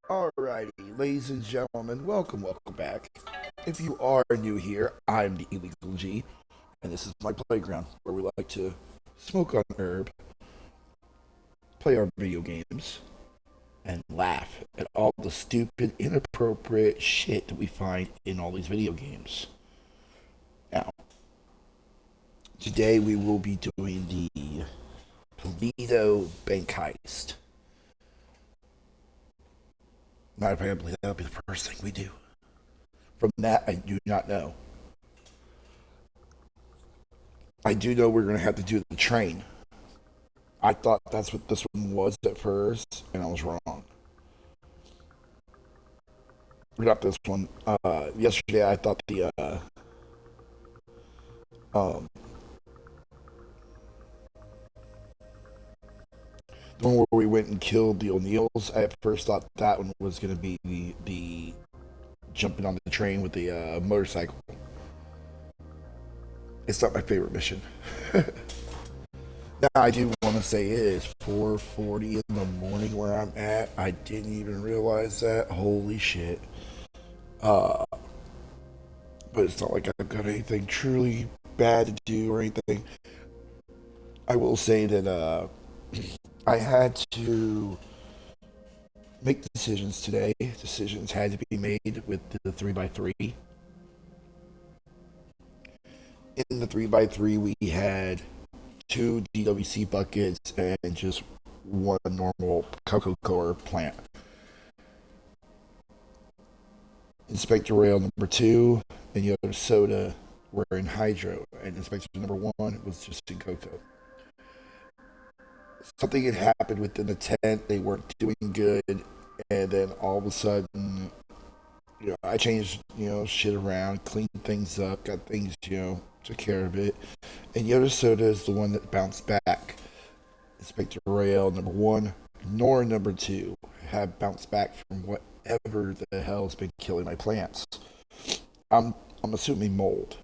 Alrighty, ladies and gentlemen, welcome back. If you are new here, I'm the Illegal G, and this is my playground where we like to smoke on herb, play our video games, and laugh at all the stupid, inappropriate shit that we find in all these video games. Now, today we will be doing the Toledo Bank Heist. Not apparently that'll be the first thing we do. From that, I do not know. I do know we're going to have to do the train. I thought that's what this one was at first, and I was wrong. We got this one. Yesterday, I thought um, the one where we went and killed the O'Neills. I at first thought that one was going to be the jumping on the train with the motorcycle. It's not my favorite mission. Now, I do want to say it is 4:40 in the morning where I'm at. I didn't even realize that. Holy shit. Uh, but it's not like I've got anything truly bad to do or anything. I will say that I had to make decisions today. Decisions had to be made with the 3x3. In the 3x3, we had two DWC buckets and just one normal cocoa core plant. Inspector Rail number 2 and the other soda were in hydro, and Inspector number 1 was just in cocoa. Something had happened within the tent, they weren't doing good, and then all of a sudden, I changed, shit around, cleaned things up, got things, took care of it. And Yoda Soda is the one that bounced back. Inspector Rail number 1 nor number 2 have bounced back from whatever the hell's been killing my plants. I'm I'm assuming mold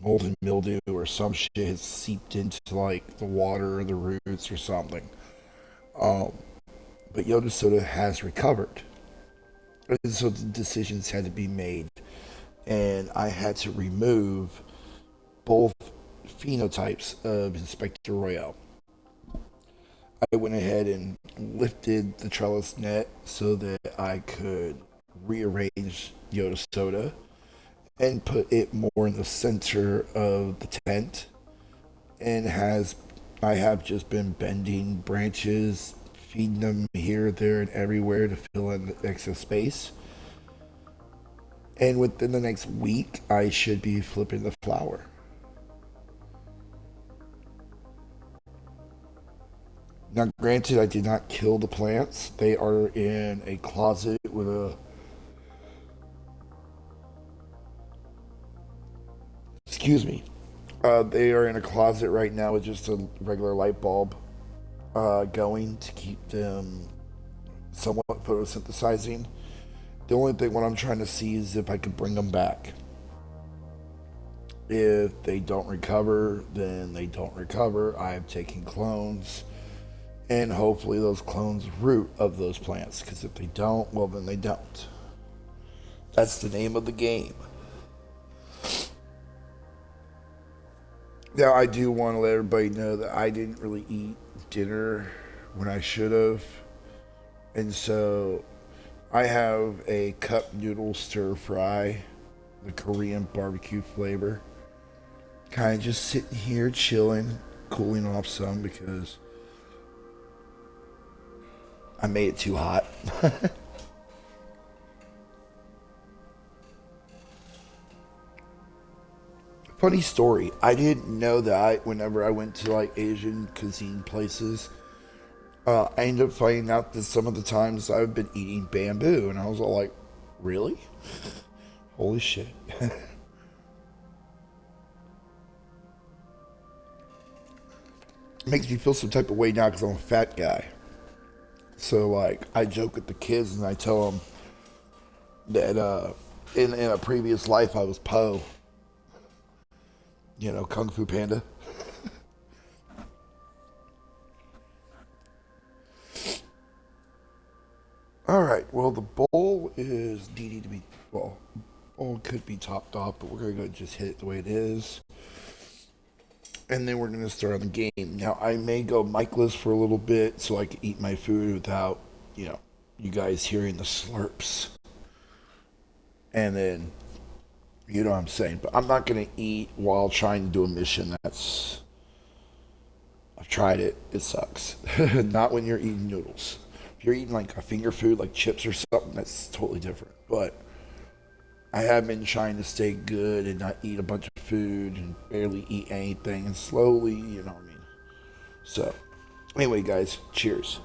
and mildew or some shit has seeped into like the water or the roots or something. Um, but Yoda Soda has recovered, and so the decisions had to be made, and I had to remove both phenotypes of Inspector Royale. I went ahead and lifted the trellis net so that I could rearrange Yoda Soda and put it more in the center of the tent. And has I have just been bending branches, feeding them here, there, and everywhere to fill in the excess space. And within the next week, I should be flipping the flower. Now, granted, I did not kill the plants. They are in a closet with a. Excuse me. They are in a closet right now with just a regular light bulb going to keep them somewhat photosynthesizing. The only thing what I'm trying to see is if I could bring them back. If they don't recover, then they don't recover. I am taking clones, and hopefully those clones root of those plants. Because if they don't, well, then they don't. That's the name of the game. Now, I do want to let everybody know that I didn't really eat dinner when I should have. And so I have a cup noodle stir fry, the Korean barbecue flavor. Kind of just sitting here chilling, cooling off some because I made it too hot. Funny story. I didn't know that whenever I went to like Asian cuisine places, I ended up finding out that some of the times I've been eating bamboo, and I was all like, "Really? Holy shit!" It makes me feel some type of way now because I'm a fat guy. So like, I joke with the kids and I tell them that in a previous life I was Poe, Kung Fu Panda. All right. Well, the bowl is needing to be, well, bowl could be topped off, but we're going to go just hit it the way it is. And then we're going to start on the game. Now, I may go micless for a little bit so I can eat my food without, you guys hearing the slurps. And then, you know what I'm saying. But I'm not going to eat while trying to do a mission. I've tried it. It sucks. Not when you're eating noodles. If you're eating like a finger food, like chips or something, that's totally different. But I have been trying to stay good and not eat a bunch of food and barely eat anything and slowly, you know what I mean. So, anyway, guys, cheers.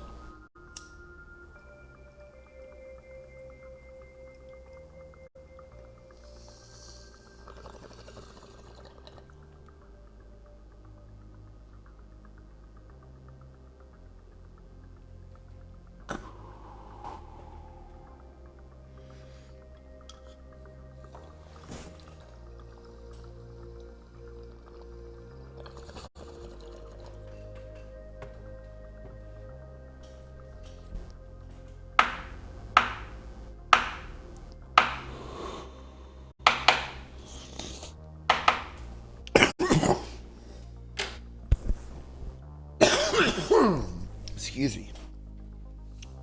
Excuse me.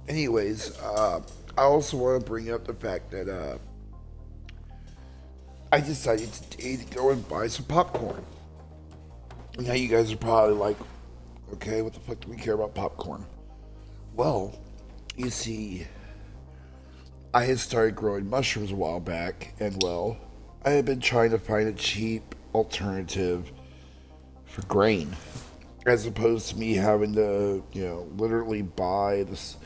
Anyways, I also want to bring up the fact that I decided today to go and buy some popcorn. Now you guys are probably like, okay, what the fuck do we care about popcorn? Well, you see, I had started growing mushrooms a while back, and well, I had been trying to find a cheap alternative for grain, as opposed to me having to, literally buy this.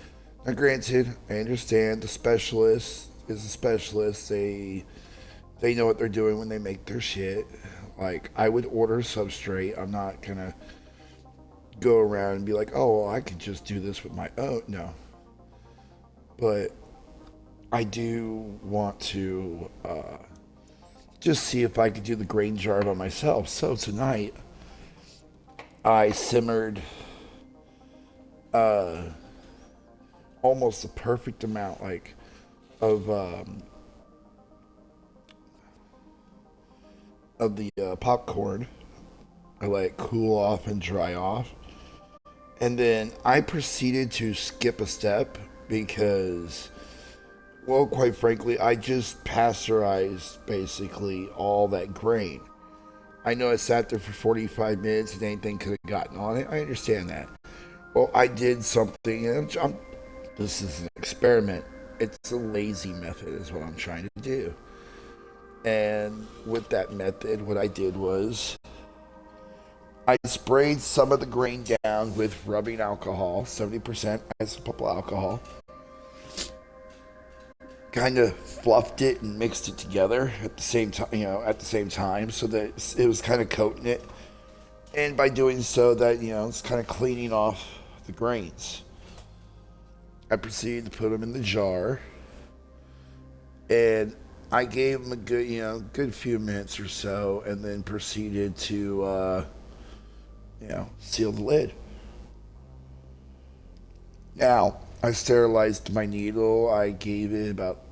Now, granted, I understand the specialist is a specialist. They know what they're doing when they make their shit. Like, I would order substrate. I'm not gonna go around and be like, oh, well, I could just do this with my own. No. But I do want to just see if I could do the grain jar by myself. So tonight, I simmered uh, almost the perfect amount, like, of the popcorn. I let it cool off and dry off. And then I proceeded to skip a step because, well, quite frankly, I just pasteurized basically all that grain. I know it sat there for 45 minutes and anything could have gotten on it. I understand that. Well, I did something, and this is an experiment. It's a lazy method, is what I'm trying to do. And with that method, what I did was I sprayed some of the grain down with rubbing alcohol, 70% isopropyl alcohol. Kind of fluffed it and mixed it together at the same time, so that it was kind of coating it. And by doing so, that it's kind of cleaning off the grains. I proceeded to put them in the jar, and I gave them a good few minutes or so, and then proceeded to, seal the lid. Now, I sterilized my needle. I gave it about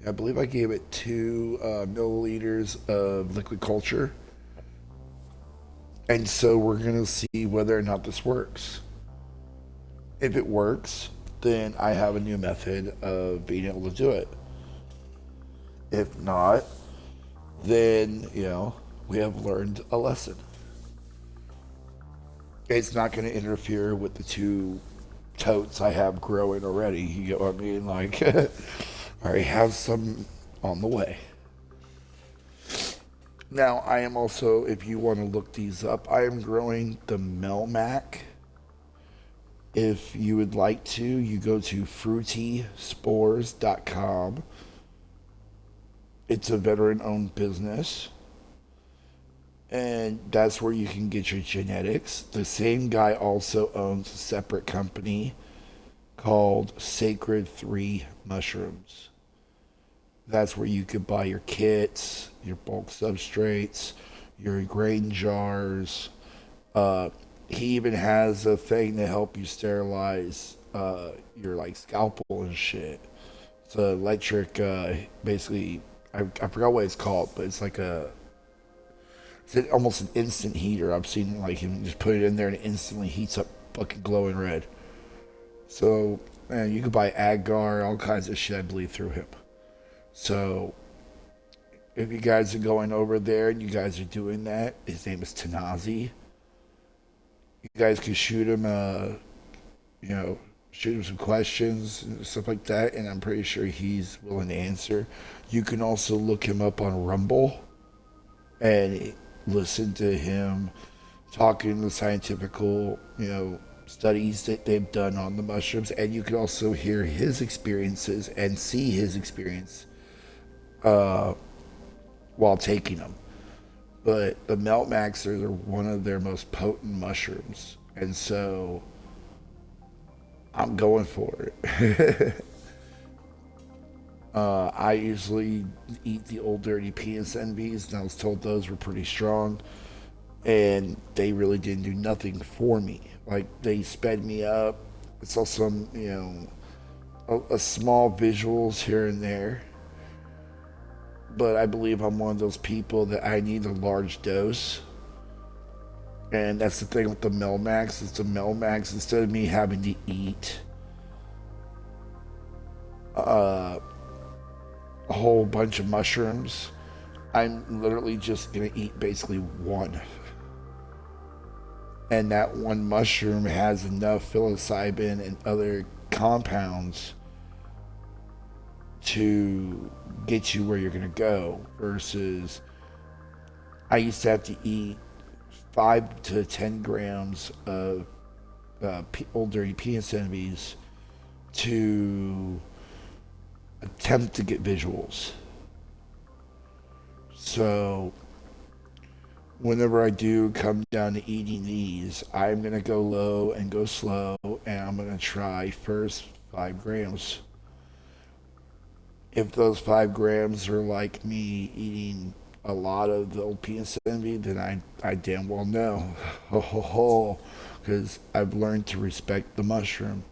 I believe I gave it 2 milliliters of liquid culture. And so we're going to see whether or not this works. If it works, then I have a new method of being able to do it. If not, then, we have learned a lesson. It's not going to interfere with the 2 totes I have growing already. You get what I mean? Like, I already have some on the way. Now, I am also, if you want to look these up, I am growing the Melmac. If you would like to, you go to fruityspores.com. It's a veteran-owned business. And that's where you can get your genetics. The same guy also owns a separate company called Sacred 3 Mushrooms. That's where you could buy your kits, your bulk substrates, your grain jars. He even has a thing to help you sterilize your like scalpel and shit. It's an electric, basically. I forgot what it's called, but it's like almost an instant heater. I've seen like him just put it in there and it instantly heats up fucking glowing red. So man, you could buy agar, all kinds of shit, I believe, through him. So if you guys are going over there and you guys are doing that, his name is Tanazi. You guys can shoot him, you know, shoot him some questions and stuff like that, and I'm pretty sure he's willing to answer. You can also look him up on Rumble and listen to him talking the scientifical, studies that they've done on the mushrooms, and you can also hear his experiences and see his experience uh, while taking them. But the Melt Maxers are one of their most potent mushrooms, and so I'm going for it. I usually eat the Old Dirty PSNVs, and I was told those were pretty strong, and they really didn't do nothing for me. Like, they sped me up. It's also, a small visuals here and there. But I believe I'm one of those people that I need a large dose. And that's the thing with the Melmax, is the Melmax, instead of me having to eat uh, a whole bunch of mushrooms, I'm literally just gonna eat basically one. And that one mushroom has enough psilocybin and other compounds to get you where you're gonna go. Versus, I used to have to eat 5 to 10 grams of Old Dirty PSNVs to attempt to get visuals. So whenever I do come down to eating these, I'm gonna go low and go slow, and I'm gonna try first 5 grams. If those 5 grams are like me eating a lot of the old PSNV, then I damn well know. Ho ho ho. Because I've learned to respect the mushroom.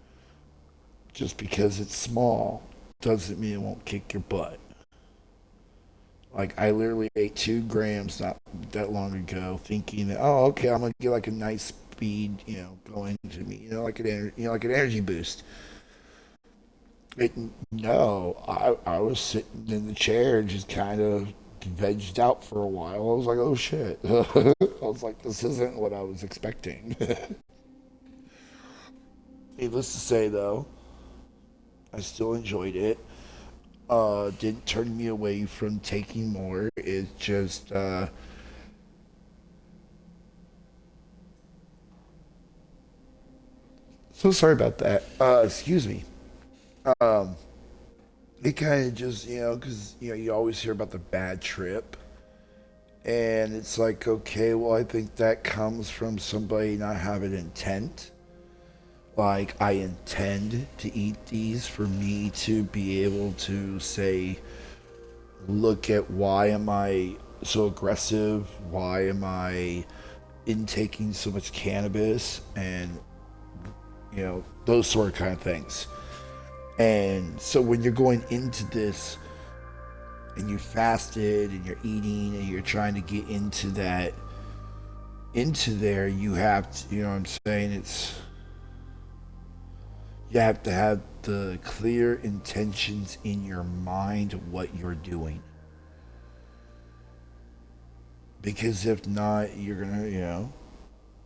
Just because it's small doesn't mean it won't kick your butt. Like, I literally ate 2 grams not that long ago, thinking that, oh, okay, I'm gonna get like a nice speed, going to me, like an energy boost. It, no, I was sitting in the chair, just kind of vegged out for a while. I was like, oh shit. I was like, this isn't what I was expecting. Needless to say, though, I still enjoyed it. Didn't turn me away from taking more. It's just, so sorry about that. Excuse me. Um, it kind of just, because, you always hear about the bad trip. And it's like, okay, well, I think that comes from somebody not having intent. Like, I intend to eat these for me to be able to say, look at why am I so aggressive? Why am I intaking so much cannabis? And, those sort of kind of things. And so when you're going into this and you fasted and you're eating and you're trying to get into there, you have to, what I'm saying, you have to have the clear intentions in your mind of what you're doing. Because if not, you're gonna,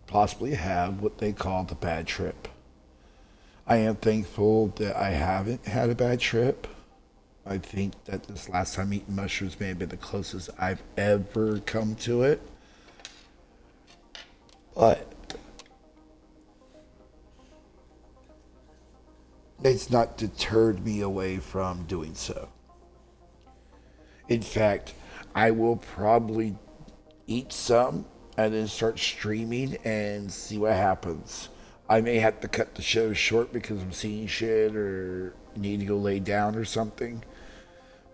possibly have what they call the bad trip. I am thankful that I haven't had a bad trip. I think that this last time eating mushrooms may have been the closest I've ever come to it. But it's not deterred me away from doing so. In fact, I will probably eat some and then start streaming and see what happens. I may have to cut the show short because I'm seeing shit or need to go lay down or something.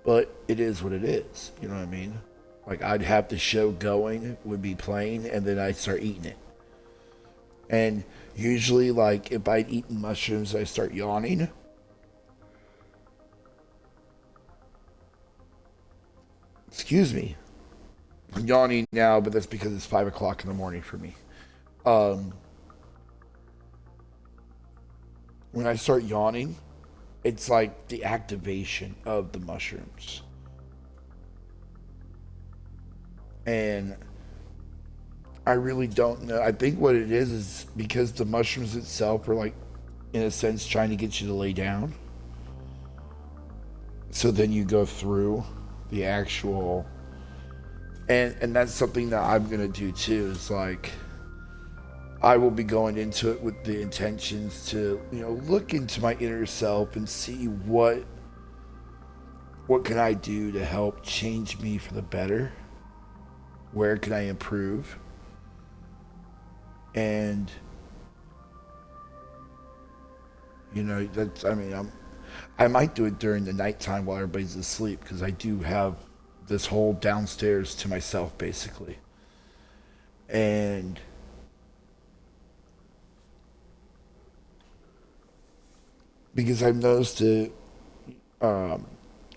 But it is what it is. You know what I mean? Like, I'd have the show going, would be playing, and then I'd start eating it. And usually, like, if I'd eaten mushrooms, I start yawning. Excuse me. I'm yawning now, but that's because it's 5 o'clock in the morning for me. Um, when I start yawning, it's like the activation of the mushrooms. And I really don't know. I think what it is because the mushrooms itself are like, in a sense, trying to get you to lay down. So then you go through the actual, and that's something that I'm gonna do too. Is like I will be going into it with the intentions to look into my inner self and see what can I do to help change me for the better. Where can I improve? And that's, I mean, I might do it during the nighttime while everybody's asleep because I do have this whole downstairs to myself basically. And because I've noticed it um,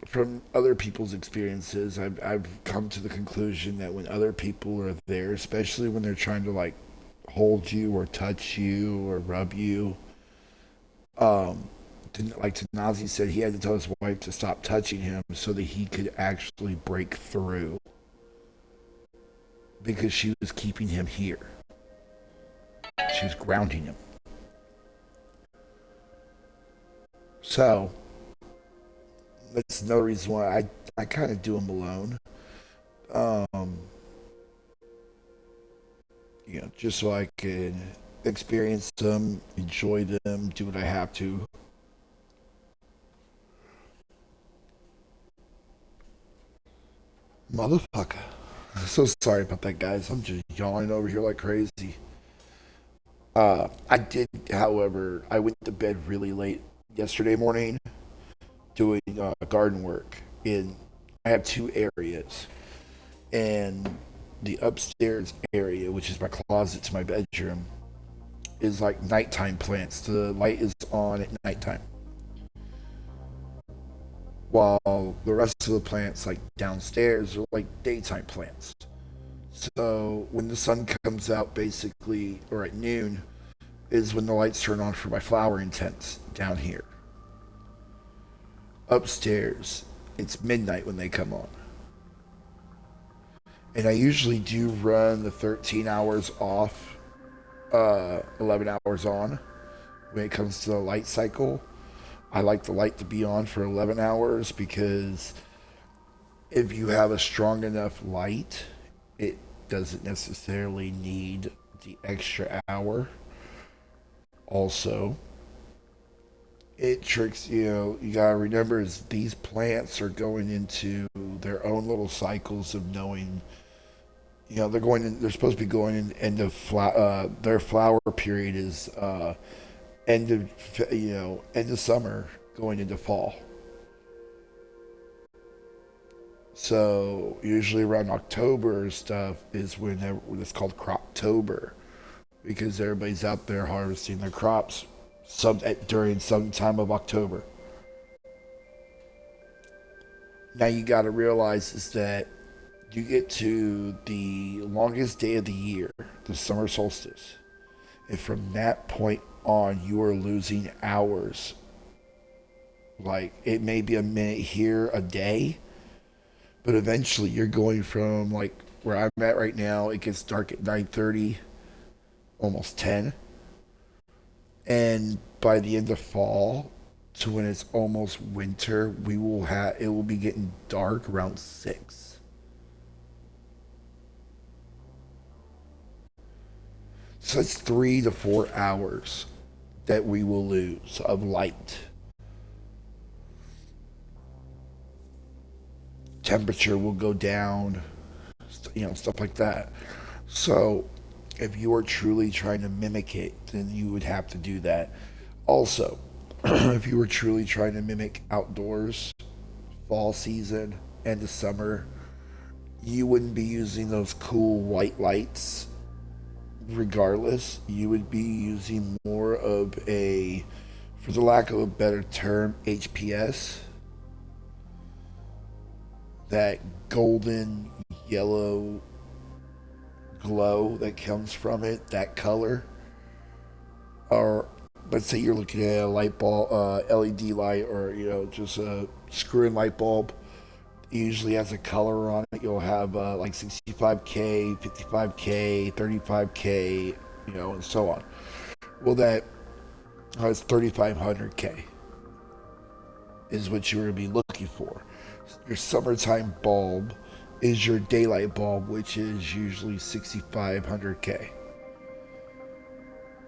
from other people's experiences, I've come to the conclusion that when other people are there, especially when they're trying to like hold you or touch you or rub you, um, like Tanazi said, he had to tell his wife to stop touching him so that he could actually break through because she was keeping him here. She was grounding him. So that's another reason why I kind of do them alone. Um, just so I can experience them, enjoy them, do what I have to. Motherfucker. I'm so sorry about that, guys. I'm just yawning over here like crazy. I did, however, I went to bed really late yesterday morning doing garden work. I have two areas, and the upstairs area, which is my closet to my bedroom, is like nighttime plants. The light is on at nighttime, while the rest of the plants, like downstairs, are like daytime plants. So when the sun comes out, basically, or at noon, is when the lights turn on for my flowering tents down here. Upstairs, it's midnight when they come on. And I usually do run the 13 hours off, 11 hours on when it comes to the light cycle. I like the light to be on for 11 hours because if you have a strong enough light, it doesn't necessarily need the extra hour. Also, it tricks you gotta remember is these plants are going into their own little cycles of knowing they're supposed to be going in end of their flower period is end of end of summer going into fall. So usually around October stuff is when it's called Croptober because everybody's out there harvesting their crops during some time of October. Now you got to realize is that you get to the longest day of the year, the summer solstice, and from that point on, you are losing hours. Like it may be a minute here a day, but eventually you're going from like where I'm at right now. It gets dark at 9:30, almost 10, and by the end of fall to when it's almost winter, it will be getting dark around 6. So it's 3 to 4 hours that we will lose of light. Temperature will go down, stuff like that. So if you are truly trying to mimic it, then you would have to do that. Also, if you were truly trying to mimic outdoors, fall season, and the summer, you wouldn't be using those cool white lights regardless, you would be using more of a, for the lack of a better term, HPS, that golden yellow glow that comes from it, that color. Or let's say you're looking at a light bulb, LED light, or just a screw-in light bulb. It usually has a color on it. You'll have like 65K, 55K, 35K, and so on. Well, that has 3500K is what you're going to be looking for. Your summertime bulb is your daylight bulb, which is usually 6500K.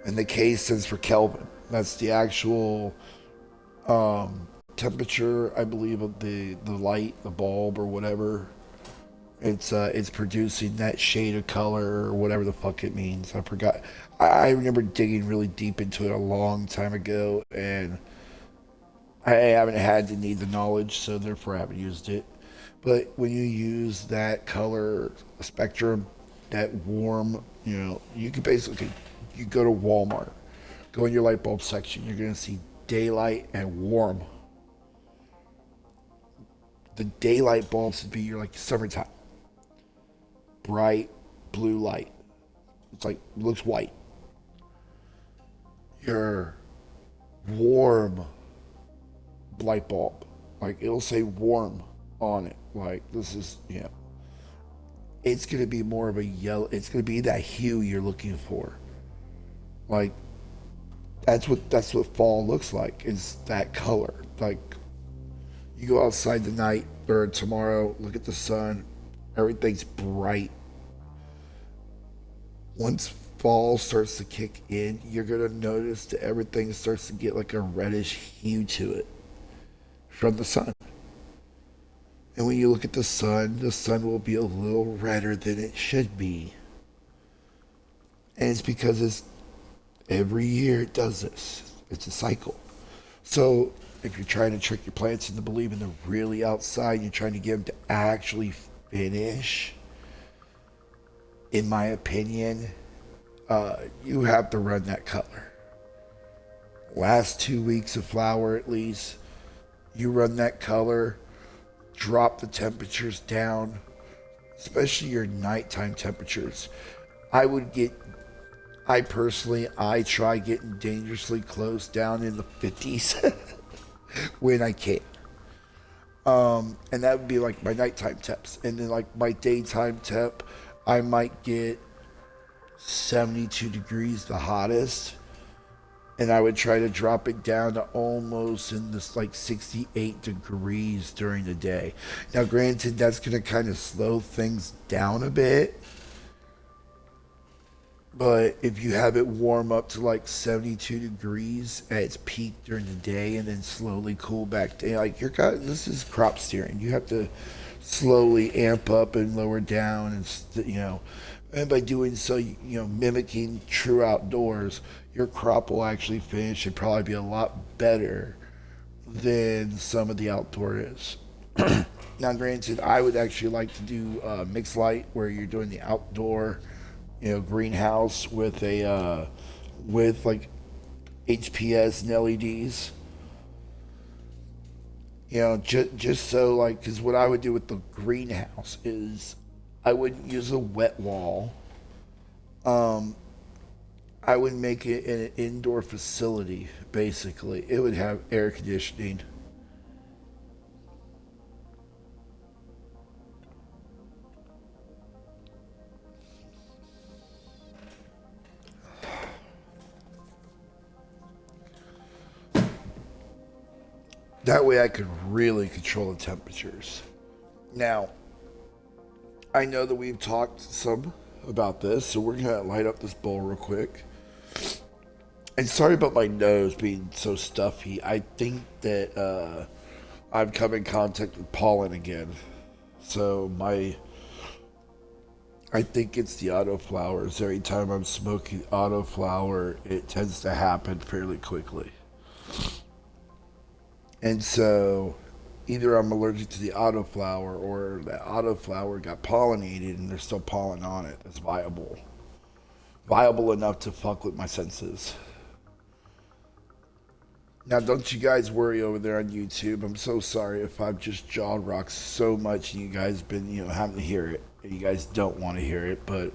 And the K stands for Kelvin. That's the actual temperature, I believe, of the light, the bulb, or whatever. It's producing that shade of color or whatever the fuck it means. I forgot. I remember digging really deep into it a long time ago, and I haven't had to need the knowledge, so therefore I haven't used it. But when you use that color spectrum, that warm, you can basically, you go to Walmart, go in your light bulb section, you're going to see daylight and warm. The daylight bulbs would be your like summertime, bright blue light. It's like, it looks white. Your warm light bulb, like it'll say warm on it. Like this is, it's gonna be more of a yellow. It's gonna be that hue you're looking for. Like that's what fall looks like. Is that color? Like you go outside tonight or tomorrow, look at the sun. Everything's bright. Once fall starts to kick in, you're gonna notice that everything starts to get like a reddish hue to it from the sun. And when you look at the sun will be a little redder than it should be. And it's because it's every year it does this. It's a cycle. So if you're trying to trick your plants into believing they're really outside, you're trying to get them to actually finish, in my opinion, you have to run that color. Last 2 weeks of flower at least, you run that color, drop the temperatures down, especially your nighttime temperatures. I personally try getting dangerously close down in the 50s when I can. And that would be like my nighttime temps. And then like my daytime temp, I might get 72 degrees the hottest. And I would try to drop it down to almost in this like 68 degrees during the day. Now granted, that's going to kind of slow things down a bit. But if you have it warm up to like 72 degrees at its peak during the day and then slowly cool back down, like this is crop steering. You have to slowly amp up and lower down, and by doing so, mimicking true outdoors, your crop will actually finish and probably be a lot better than some of the outdoor is. Now, granted, I would actually like to do mixed light, where you're doing the outdoor, greenhouse with with like HPS and LEDs. Just so like, because what I would do with the greenhouse is I wouldn't use a wet wall. I would make it an indoor facility. Basically, it would have air conditioning. That way I could really control the temperatures. Now, I know that we've talked some about this, so we're going to light up this bowl real quick. And sorry about my nose being so stuffy. I think that I've come in contact with pollen again. So I think it's the autoflowers. Every time I'm smoking autoflower, it tends to happen fairly quickly. And so either I'm allergic to the autoflower, or that autoflower got pollinated and there's still pollen on it that's viable. viable enough to fuck with my senses. Now, don't you guys worry over there on YouTube. I'm so sorry if I've just jaw rocked so much and you guys been, having to hear it. You guys don't want to hear it, but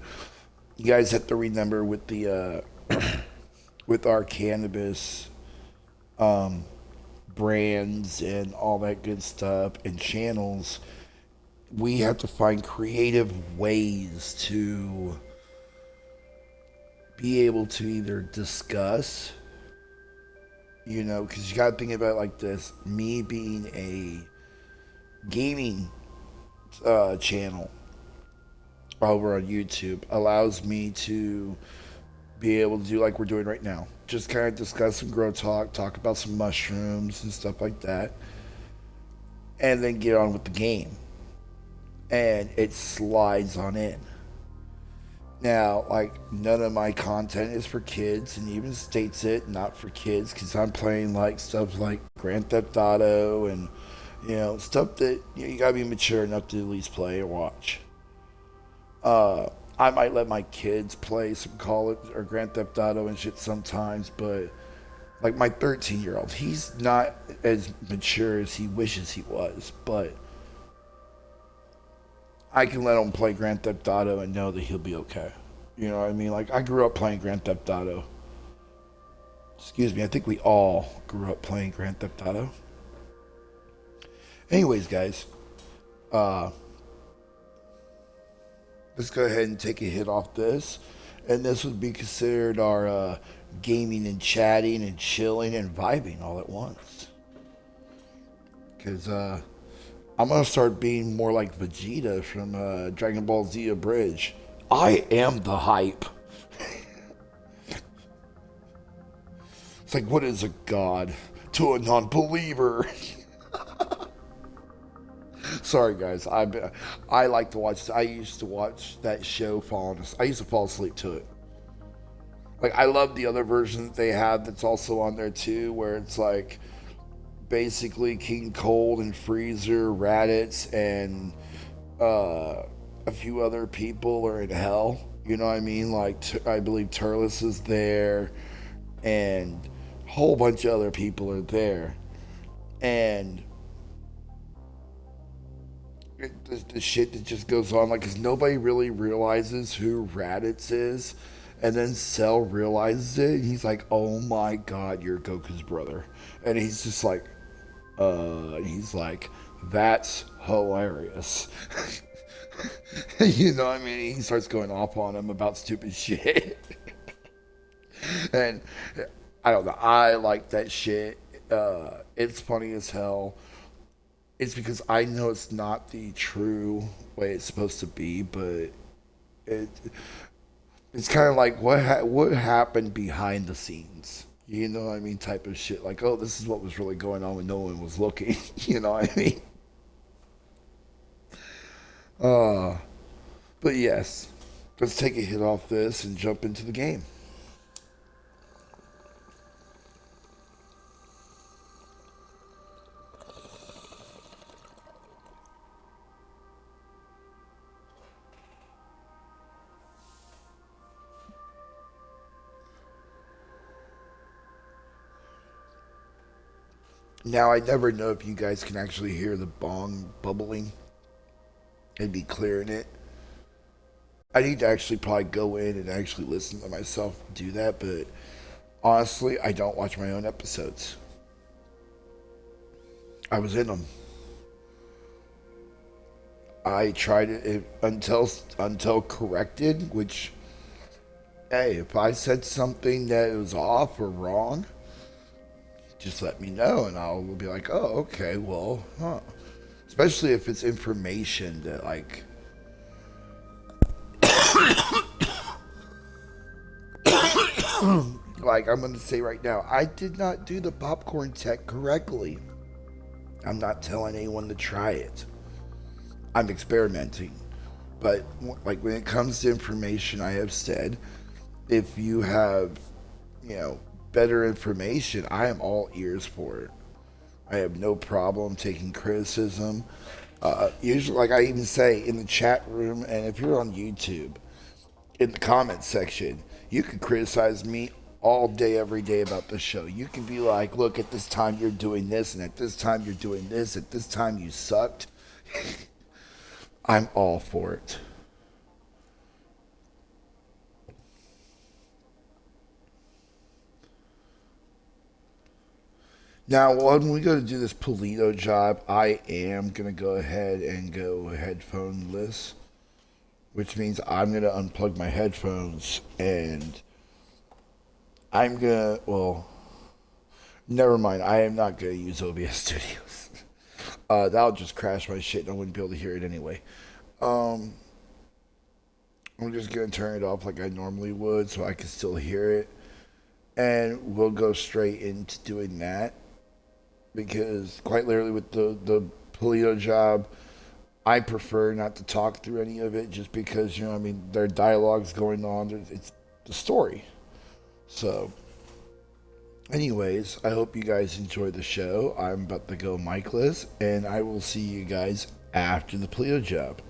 you guys have to remember with the with our cannabis um, brands and all that good stuff and channels, we have to find creative ways to be able to either discuss, because you got to think about it like this. Me being a gaming channel over on YouTube allows me to be able to do like we're doing right now. Just kind of discuss some grow talk about some mushrooms and stuff like that, and then get on with the game. And it slides on in. Now, like, none of my content is for kids, and even states it not for kids, because I'm playing like stuff like Grand Theft Auto and stuff that you gotta be mature enough to at least play or watch. I might let my kids play some Call of or Grand Theft Auto and shit sometimes, but like my 13-year-old, he's not as mature as he wishes he was, but I can let him play Grand Theft Auto and know that he'll be okay. You know what I mean? Like, I grew up playing Grand Theft Auto. Excuse me, I think we all grew up playing Grand Theft Auto. Anyways, guys, let's go ahead and take a hit off this. And this would be considered our gaming and chatting and chilling and vibing all at once. Because I'm going to start being more like Vegeta from Dragon Ball Z Abridged. I am the hype. It's like, what is a god to a non-believer? Sorry, guys. I like to watch. I used to watch that show. I used to fall asleep to it. Like, I love the other version that they have that's also on there too, where it's like basically King Cold and Freezer, Raditz, and a few other people are in hell. You know what I mean? Like, I believe Turles is there, and a whole bunch of other people are there. And the shit that just goes on, like, because nobody really realizes who Raditz is. And then Cell realizes it, and he's like, oh my god, you're Goku's brother. And he's just like, he's like, that's hilarious. You know what I mean? He starts going off on him about stupid shit. And I don't know, I like that shit. It's funny as hell. It's because I know it's not the true way it's supposed to be, but it it's kind of like what happened behind the scenes. You know what I mean? Type of shit. Like, oh, this is what was really going on when no one was looking. You know what I mean? Uh, but yes, let's take a hit off this and jump into the game. Now, I never know if you guys can actually hear the bong bubbling and be clearing it. I need to actually probably go in and actually listen to myself do that, but honestly, I don't watch my own episodes. I was in them. I tried it until corrected, which, hey, if I said something that was off or wrong, just let me know and I'll be like, oh, okay, well, huh. Especially if it's information that, like, like I'm going to say right now, I did not do the popcorn tech correctly. I'm not telling anyone to try it. I'm experimenting. But, like, when it comes to information, I have said, if you have, better information, I am all ears for it. I have no problem taking criticism. Usually, like I even say in the chat room, and if you're on YouTube, in the comments section. You can criticize me all day, every day about the show. You can be like, look, at this time you're doing this, and at this time you're doing this, at this time you sucked. I'm all for it. Now, when we go to do this Polito job, I am going to go ahead and go headphone-less, which means I'm going to unplug my headphones, and I'm going to, well, never mind. I am not going to use OBS Studios. That'll just crash my shit, and I wouldn't be able to hear it anyway. I'm just going to turn it off like I normally would so I can still hear it, and we'll go straight into doing that. Because quite literally with the Polito job, I prefer not to talk through any of it just because, you know, I mean, there are dialogues going on. It's the story. So, anyways, I hope you guys enjoy the show. I'm about to go micless, and I will see you guys after the Polito job.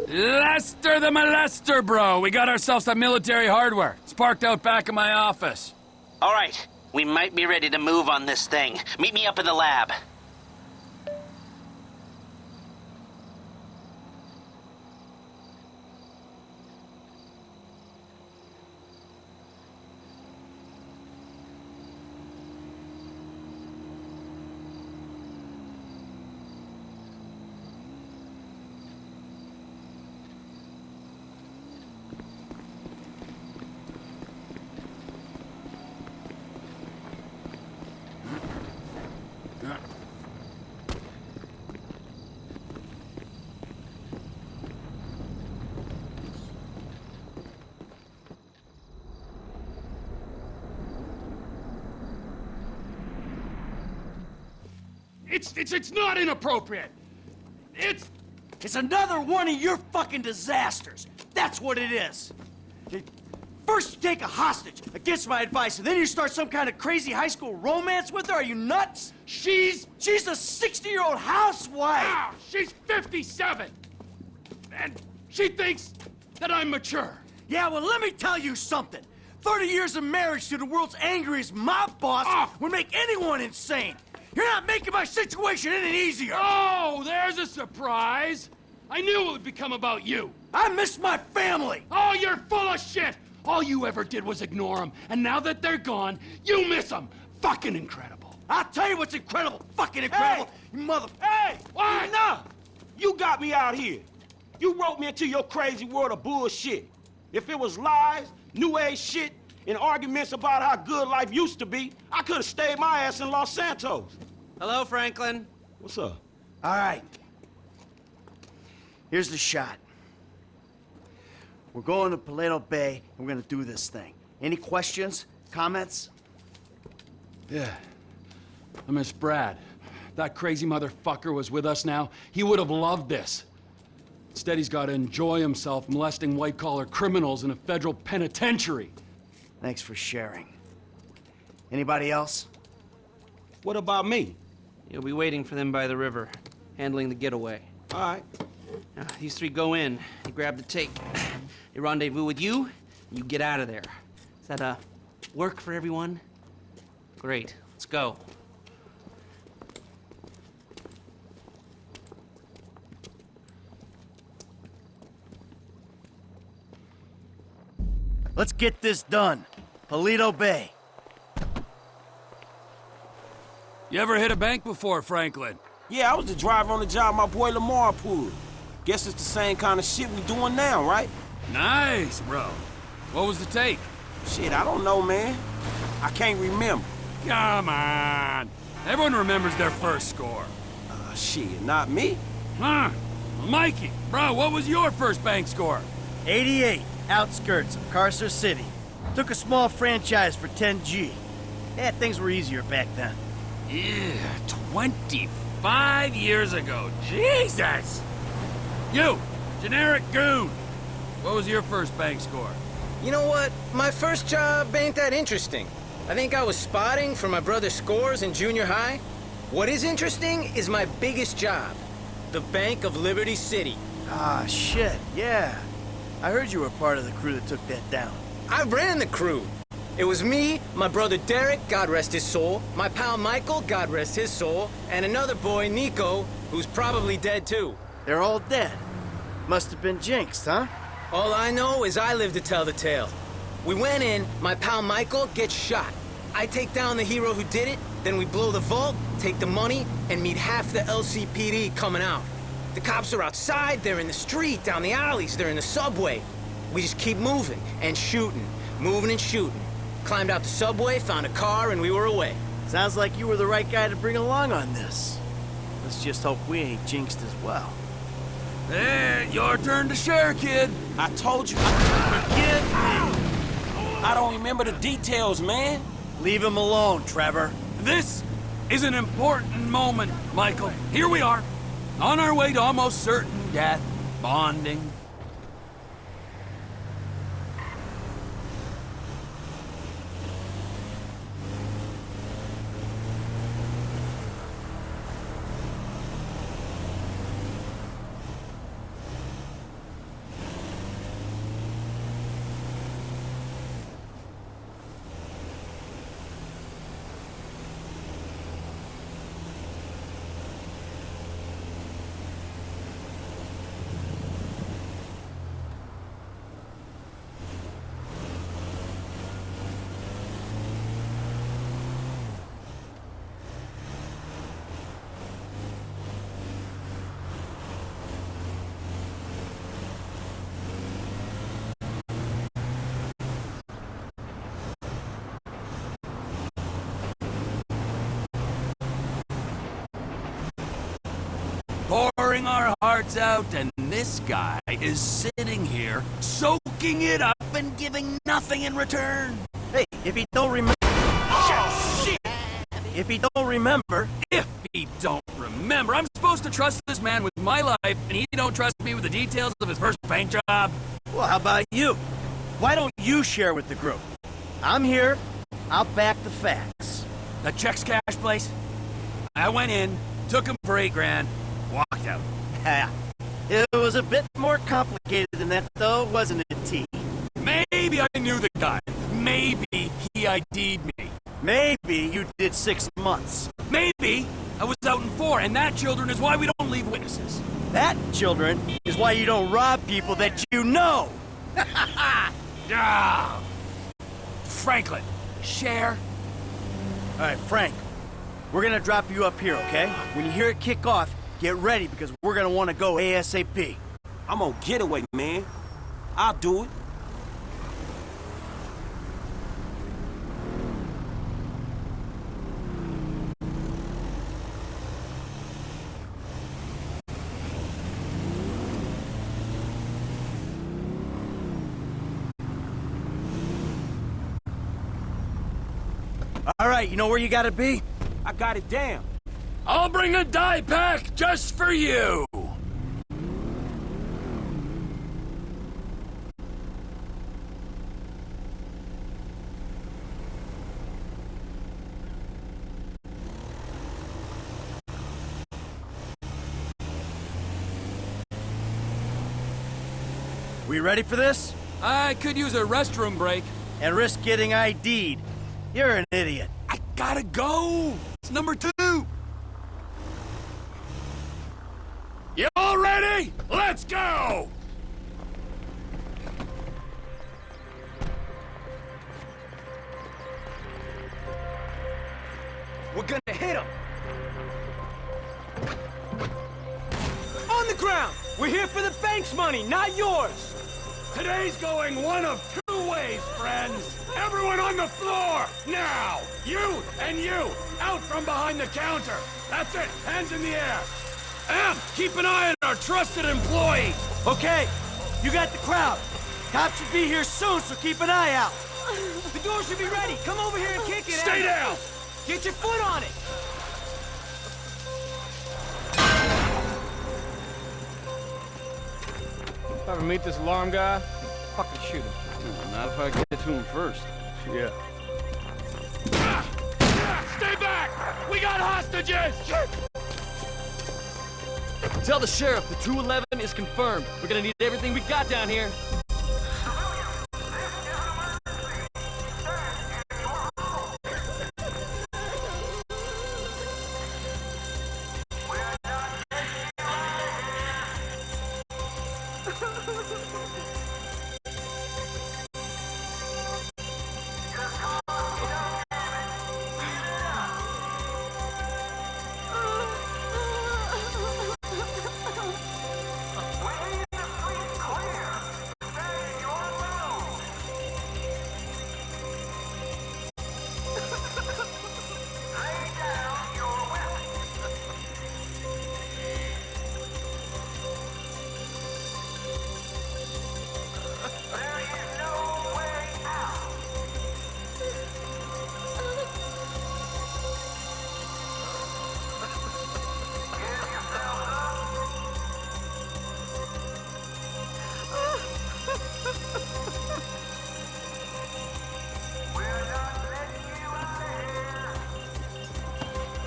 Lester the Molester, bro. We got ourselves some military hardware. It's parked out back in my office. All right. We might be ready to move on this thing. Meet me up in the lab. It's not inappropriate. It's another one of your fucking disasters. That's what it is. First you take a hostage against my advice, and then you start some kind of crazy high school romance with her. Are you nuts? She's a 60-year-old housewife. Ah, she's 57. And she thinks that I'm mature. Yeah, well, let me tell you something. 30 years of marriage to the world's angriest mob boss would make anyone insane. You're not making my situation any easier! Oh, there's a surprise! I knew it would become about you! I miss my family! Oh, you're full of shit! All you ever did was ignore them, and now that they're gone, you miss them! Fucking incredible! I'll tell you what's incredible! Fucking incredible! Hey! You mother... Hey! What? Enough! You got me out here. You wrote me into your crazy world of bullshit. If it was lies, new age shit, and arguments about how good life used to be, I could have stayed my ass in Los Santos. Hello, Franklin. What's up? All right. Here's the shot. We're going to Paleto Bay, and we're gonna do this thing. Any questions? Comments? Yeah. I miss Brad. That crazy motherfucker was with us now. He would have loved this. Instead, he's got to enjoy himself molesting white-collar criminals in a federal penitentiary. Thanks for sharing. Anybody else? What about me? You'll be waiting for them by the river, handling the getaway. All right. Now, these three go in, you grab the tape. They rendezvous with you, and you get out of there. Does that, work for everyone? Great. Let's go. Let's get this done. Paleto Bay. You ever hit a bank before, Franklin? Yeah, I was the driver on the job my boy Lamar pulled. Guess it's the same kind of shit we doing now, right? Nice, bro. What was the take? Shit, I don't know, man. I can't remember. Come on. Everyone remembers their first score. Shit, not me. Huh? Mikey, bro, what was your first bank score? 88, outskirts of Carcer City. Took a small franchise for 10G. Yeah, things were easier back then. Yeah, 25 years ago. Jesus! You, generic goon. What was your first bank score? You know what? My first job ain't that interesting. I think I was spotting for my brother's scores in junior high. What is interesting is my biggest job. The Bank of Liberty City. Ah, shit, yeah. I heard you were part of the crew that took that down. I ran the crew. It was me, my brother Derek, God rest his soul, my pal Michael, God rest his soul, and another boy, Nico, who's probably dead too. They're all dead. Must have been jinxed, huh? All I know is I live to tell the tale. We went in, my pal Michael gets shot. I take down the hero who did it, then we blow the vault, take the money, and meet half the LCPD coming out. The cops are outside, they're in the street, down the alleys, they're in the subway. We just keep moving and shooting, moving and shooting. Climbed out the subway, found a car, and we were away. Sounds like you were the right guy to bring along on this. Let's just hope we ain't jinxed as well. Hey, your turn to share, kid. I told you. I don't remember the details, man. Leave him alone, Trevor. This is an important moment, Michael. Here we are, on our way to almost certain death, bonding. Pouring our hearts out, and this guy is sitting here, soaking it up and giving nothing in return. Hey, if he don't remember... Shit! If he don't remember... If he don't remember, I'm supposed to trust this man with my life, and he don't trust me with the details of his first paint job. Well, how about you? Why don't you share with the group? I'm here. I'll back the facts. The Chex Cash place? I went in, took him for $8 grand, walked out. It was a bit more complicated than that, though, wasn't it, T? Maybe I knew the guy. Maybe he ID'd me. Maybe you did 6 months. Maybe I was out in 4, and that, children, is why we don't leave witnesses. That, children, is why you don't rob people that you know! Ah. Franklin, share. All right, Frank, we're gonna drop you up here, okay? When you hear it kick off, get ready because we're gonna want to go ASAP. I'm on getaway, man. I'll do it. All right, you know where you gotta be? I got it down. I'll bring a die pack just for you. We ready for this? I could use a restroom break. And risk getting ID'd. You're an idiot. I gotta go. It's number 2. You all ready? Let's go! We're gonna hit him! On the ground! We're here for the bank's money, not yours! Today's going one of 2 ways, friends. Everyone on the floor, now! You and you, out from behind the counter. That's it, hands in the air. Em, keep an eye on our trusted employee. Okay, you got the crowd. Cops should be here soon, so keep an eye out. The door should be ready. Come over here and kick it. Stay down! Get your foot on it. Ever meet this alarm guy? Fucking shoot him. Not if I get to him first. Yeah. Stay back! We got hostages! Tell the sheriff the 211 is confirmed. We're gonna need everything we got down here.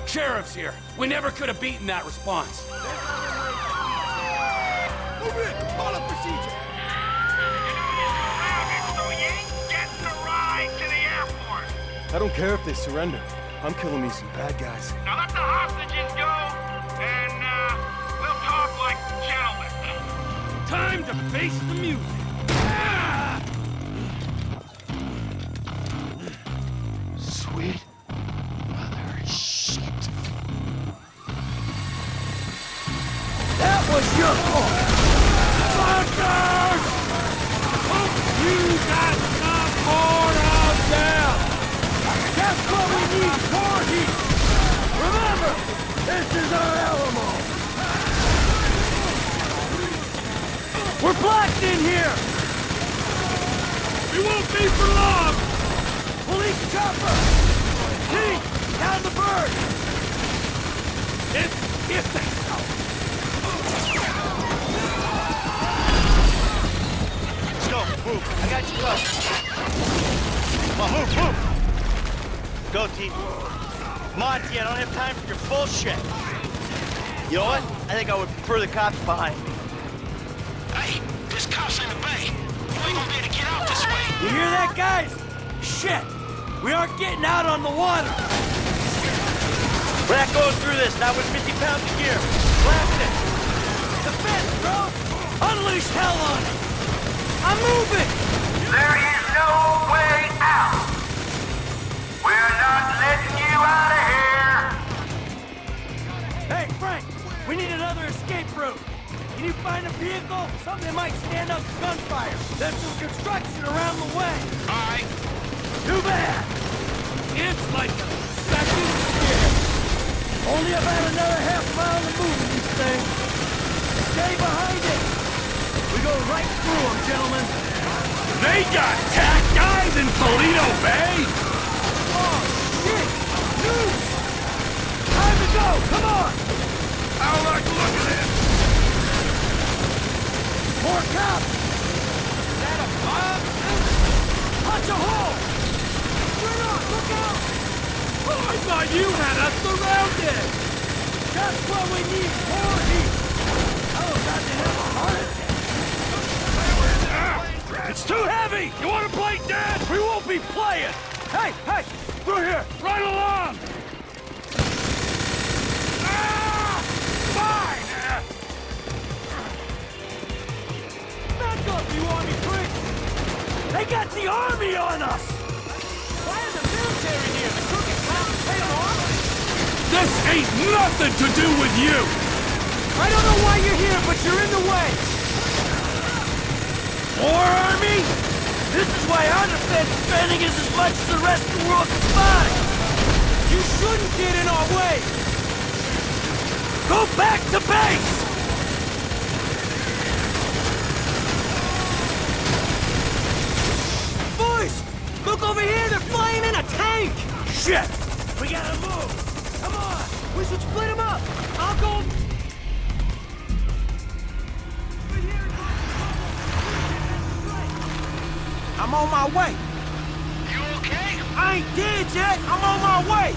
Sheriff's here. We never could have beaten that response. Move in! Follow procedure! So you ain't getting a ride to the airport. I don't care if they surrender. I'm killing me some bad guys. Now let the hostages go, and we'll talk like gentlemen. Time to face the music. Sweet mother shit. That was your fault! Fuckers! You got some more out there! That's what we need, more heat! Remember, this is our Alamo! We're blocked in here! We won't be for long! Police chopper! Team, down the bird! If they... Go, move. I got you covered. Come on, move. Go, team. Monty, I don't have time for your bullshit. You know what? I think I would prefer the cops behind me. Hey, there's cops in the bay. You ain't gonna be able to get out this way. You hear that, guys? Shit! We aren't getting out on the water! We're not going through this, not with 50 pounds of gear. Blast it! Defense, bro! Unleash hell on it! I'm moving! There is no way out. We're not letting you out of here. Hey, Frank! We need another escape route! Can you find a vehicle? Something that might stand up to gunfire. There's some construction around the way. All right. Too bad! It's like a second shift. Only about another half mile to move in these things. Stay behind it. We go right through them, gentlemen. They got tack guys in Toledo Bay! Oh, shit! News! Time to go! Come on! I don't like the look of this! More cops! Is that a bomb? Punch a hole! We're on! Look out! Oh, I thought you had us surrounded! That's what we need! More heat! I was about to have a heart attack! It's too heavy! You want to play dead? We won't be playing! Hey! Hey! Through here! Right along! Fine. Back up, you army freaks! They got the army on us! Why is the military here? The crooked cops pay them off? This ain't nothing to do with you! I don't know why you're here, but you're in the way! More army? This is why our defense spending is as much as the rest of the world combined! You shouldn't get in our way! Go back to base! Boys! Look over here! They're flying in a tank! Shit! We gotta move! Come on! We should split them up! I'll go... I'm I'm on my way. You okay? I ain't dead yet. I'm on my way.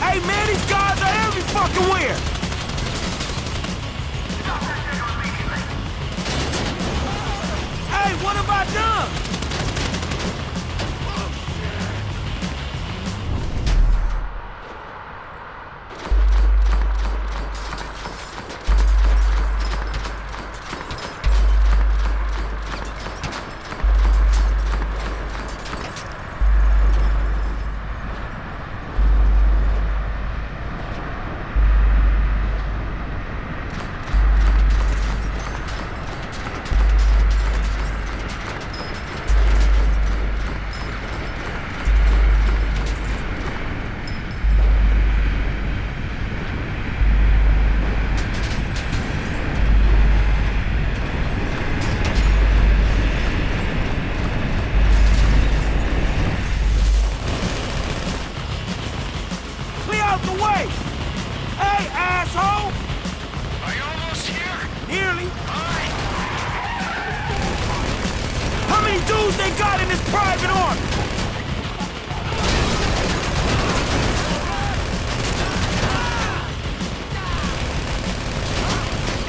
Hey, man, these guys are every fucking where. Hey, what have I done? Out the way! Hey, asshole! Are you almost here? Nearly. Alright. How many dudes they got in this private army?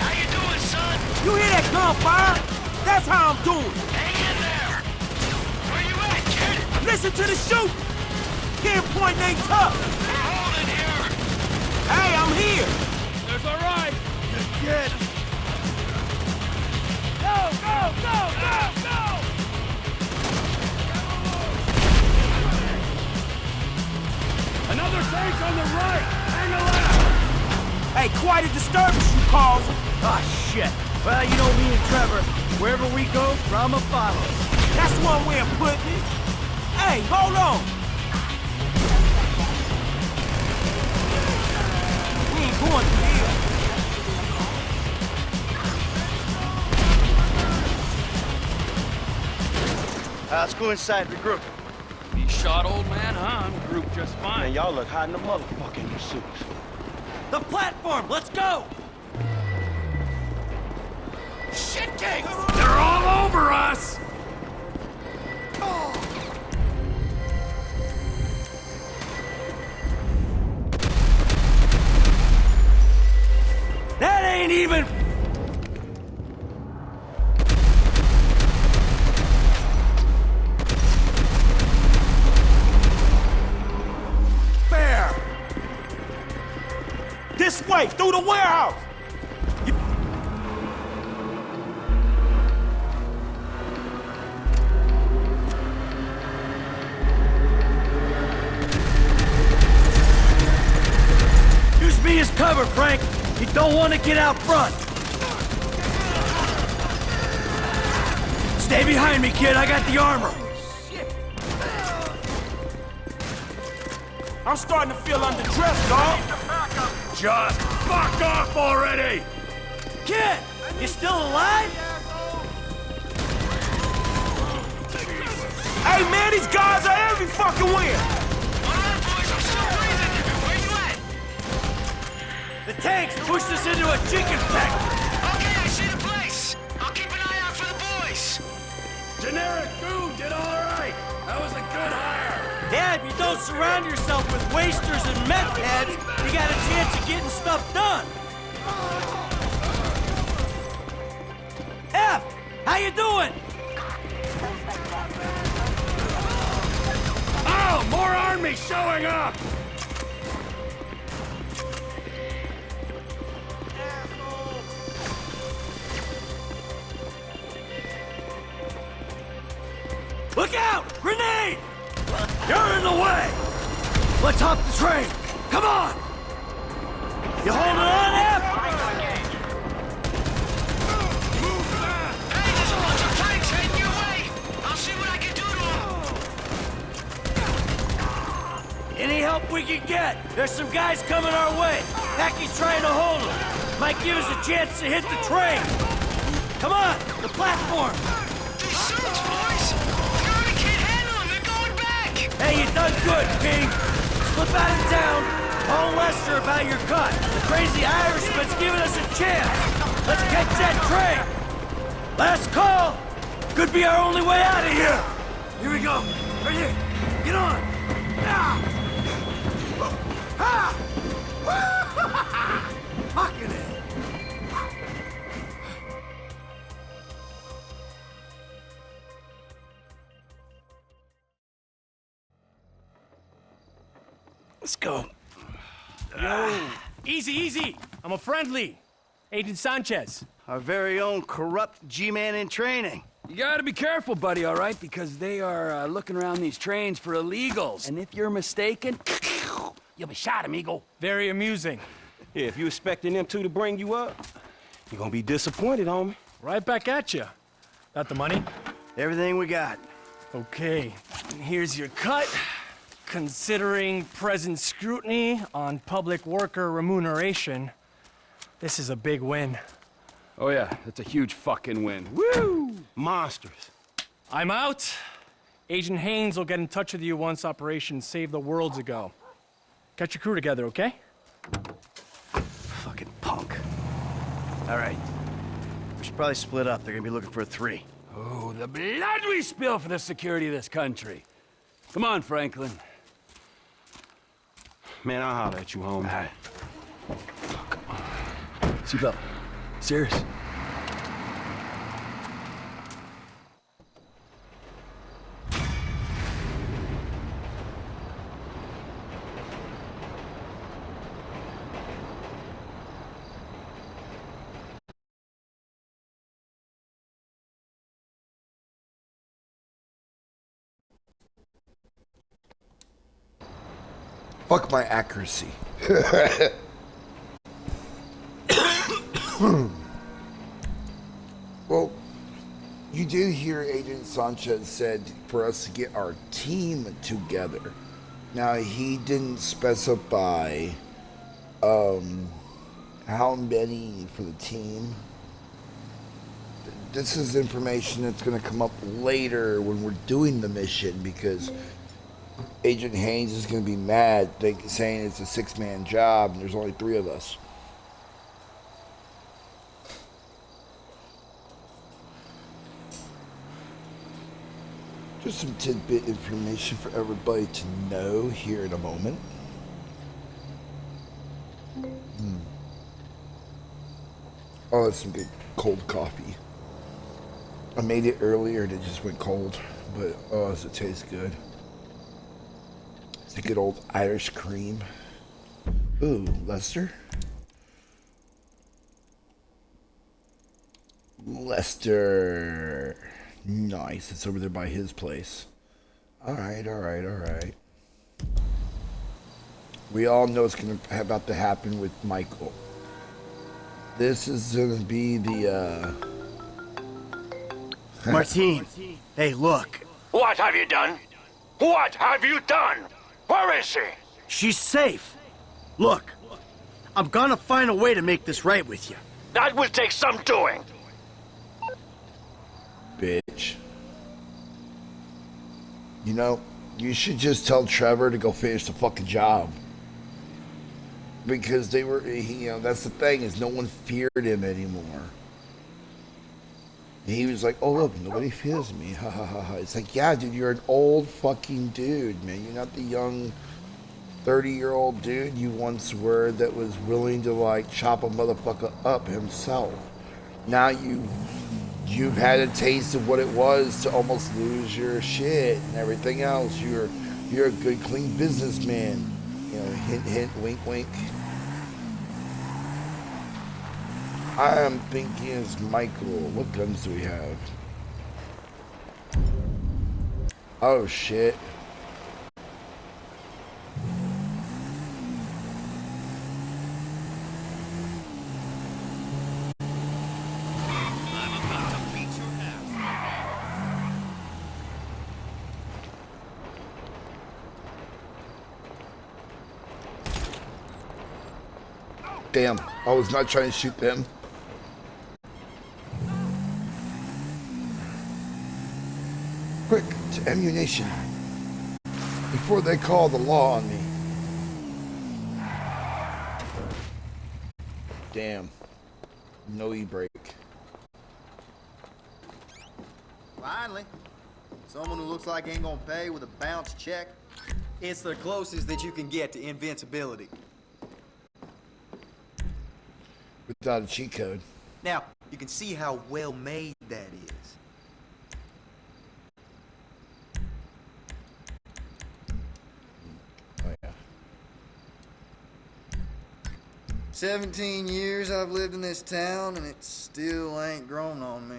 How you doing, son? You hear that gunfire? That's how I'm doing. Hang in there. Where you at, kid? Listen to the shoot. Pinpoint ain't tough. We're holding here. Hey, I'm here. There's all right. Good. Go, go, go, go, go! Another tank on the right. Hang a left. Hey, quite a disturbance, you calls. Ah, shit. Well, you know me and Trevor, wherever we go, drama follows. That's one way of putting it. Hey, hold on. We ain't going through here. Let's go inside, regroup. He shot old man, huh? I'm grouped just Man, fine. y'all look hot in the motherfucker in your suits. The platform, let's go! Shit cakes! They're all over us! That ain't even... Fair. This way, through the warehouse. Use me as cover, Frank. You don't want to get out front. Stay behind me, kid. I got the armor. I'm starting to feel underdressed, dog. Just fuck off already! Kid, you still alive? Hey, man, these guys are every fucking where. Alright, boys, I'm still breathing. Where you at? The tanks pushed us into a chicken factory. Okay, I see the place. I'll keep an eye out for the boys. Generic food did all right. That was a good hire. Yeah, if you don't surround yourself with wasters and meth heads, you got a chance of getting stuff done. F, how you doing? Oh, more army showing up! Look out! Grenade! You're in the way! Let's hop the train! Come on! You holding on, F? Hey, there's a bunch of tanks heading your way. I'll see what I can do to them. Any help we can get. There's some guys coming our way. Packy's trying to hold them. Might give us a chance to hit the train. Come on, the platform. These suits, boys. The army can't handle done good, King. Slip out of town. Call Lester about your cut. The crazy Irishman's giving us a chance. Let's catch that train. Last call. Could be our only way out of here. Here we go. Right here. Get on. Ah. Ah. Fucking it. Let's go. Yo, easy, easy. I'm a friendly. Agent Sanchez. Our very own corrupt G-man in training. You gotta be careful, buddy, all right? Because they are looking around these trains for illegals. And if you're mistaken, you'll be shot, amigo. Very amusing. Yeah, if you expecting them two to bring you up, you're gonna be disappointed, homie. Right back at you. Got the money? Everything we got. Okay, here's your cut. Considering present scrutiny on public worker remuneration, this is a big win. Oh yeah, that's a huge fucking win. Woo! Monsters. I'm out. Agent Haynes will get in touch with you once Operation Save the World's ago. Get your crew together, okay? Fucking punk. All right. We should probably split up. They're gonna be looking for a 3. Oh, the blood we spill for the security of this country. Come on, Franklin. Man, I'll holler at you, homie. All right. Seatbelt. Serious. Fuck my accuracy. Well, you did hear Agent Sanchez said for us to get our team together. Now, he didn't specify how many for the team. This is information that's going to come up later when we're doing the mission, because Agent Haynes is going to be mad saying it's a 6-man job and there's only 3 of us. Just some tidbit information for everybody to know here in a moment. Oh, that's some good cold coffee. I made it earlier and it just went cold, but oh, does it taste good. It's a good old Irish cream. Ooh, Lester? Lester. Nice, it's over there by his place. Alright, alright, alright. We all know it's about to happen with Michael. This is gonna be the, Martine, hey, look. What have you done? What have you done? Where is she? She's safe. Look, I'm gonna find a way to make this right with you. That will take some doing. bitch. You know, you should just tell Trevor to go finish the fucking job. Because they were, you know, that's the thing, is no one feared him anymore. And he was like, oh look, nobody fears me, ha ha ha ha. It's like, yeah dude, you're an old fucking dude, man. You're not the young 30-year-old dude you once were that was willing to like chop a motherfucker up himself. Now you've had a taste of what it was to almost lose your shit and everything else. You're a good, clean businessman. You know, hint, hint, wink, wink. I am thinking as Michael. What guns do we have? Oh shit. Damn, I was not trying to shoot them. Quick, to ammunition. before they call the law on me. Damn. No e-brake. Finally. Someone who looks like ain't gonna pay with a bounce check. It's the closest that you can get to invincibility. Without a cheat code. Now, you can see how well made that is. Oh, yeah. 17 years I've lived in this town, and it still ain't grown on me.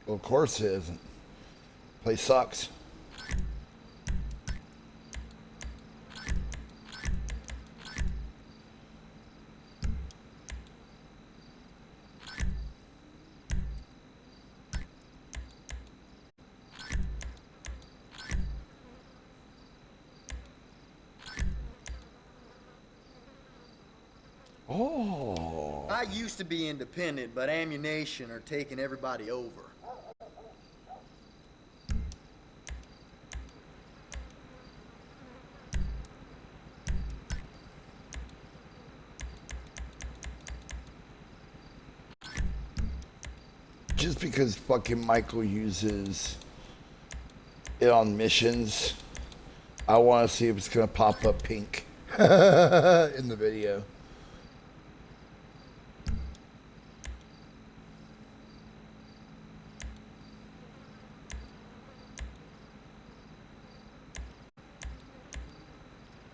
Well, of course it isn't. Place sucks. Oh. I used to be independent, but ammunition are taking everybody over. Just because fucking Michael uses it on missions, I want to see if it's gonna pop up pink in the video.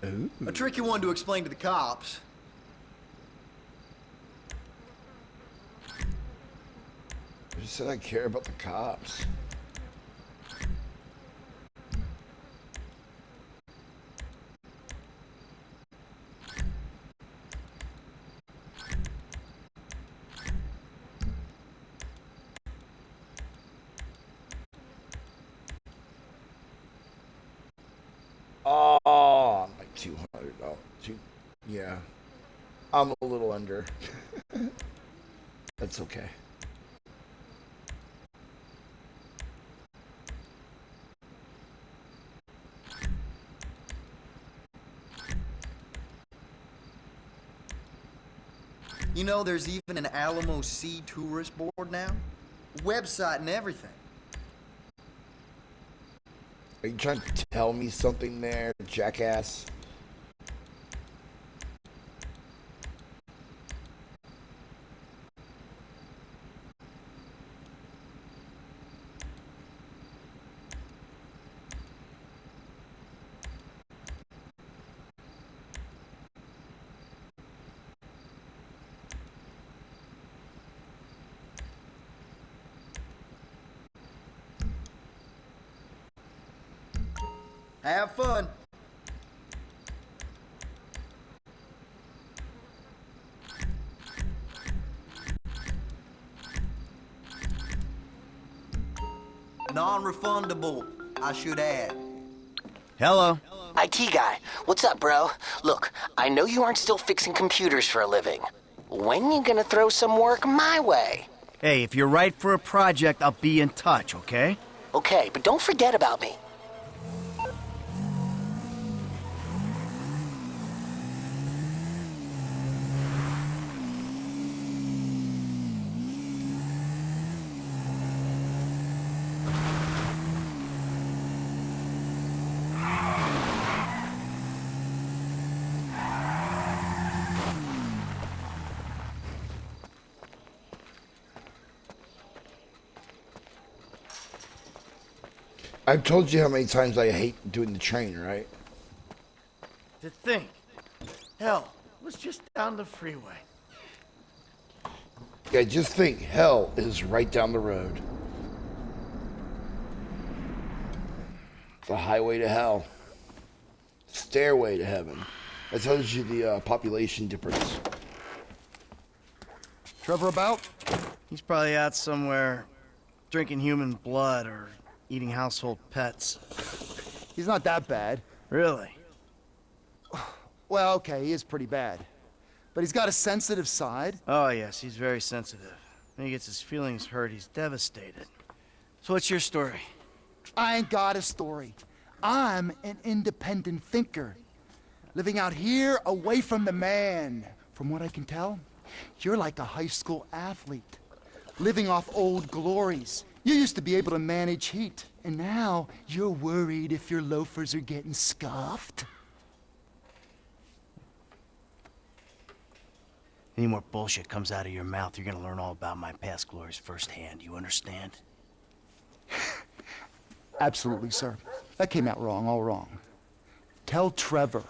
Ooh. A tricky one to explain to the cops. Who said I care about the cops? Oh, like $200. Yeah, I'm a little under. That's okay. You know, there's even an Alamo Sea tourist board now. Website and everything. Are you trying to tell me something there, jackass? Have fun. Non-refundable, I should add. Hello. IT guy, what's up, bro? Look, I know you aren't still fixing computers for a living. When you gonna throw some work my way? Hey, if you're right for a project, I'll be in touch, okay? Okay, but don't forget about me. I've told you how many times I hate doing the train, right? To think. Hell, it was just down the freeway. Yeah, just think, hell is right down the road. The highway to hell. Stairway to heaven. That tells you the population difference. Trevor about? He's probably out somewhere drinking human blood or eating household pets. He's not that bad. Really? Well, okay, he is pretty bad. But he's got a sensitive side. Oh, yes, he's very sensitive. When he gets his feelings hurt, he's devastated. So what's your story? I ain't got a story. I'm an independent thinker, living out here away from the man. From what I can tell, you're like a high school athlete, living off old glories. You used to be able to manage heat, and now you're worried if your loafers are getting scuffed. Any more bullshit comes out of your mouth, you're gonna learn all about my past glories firsthand. You understand? Absolutely, sir. That came out wrong, all wrong. Tell Trevor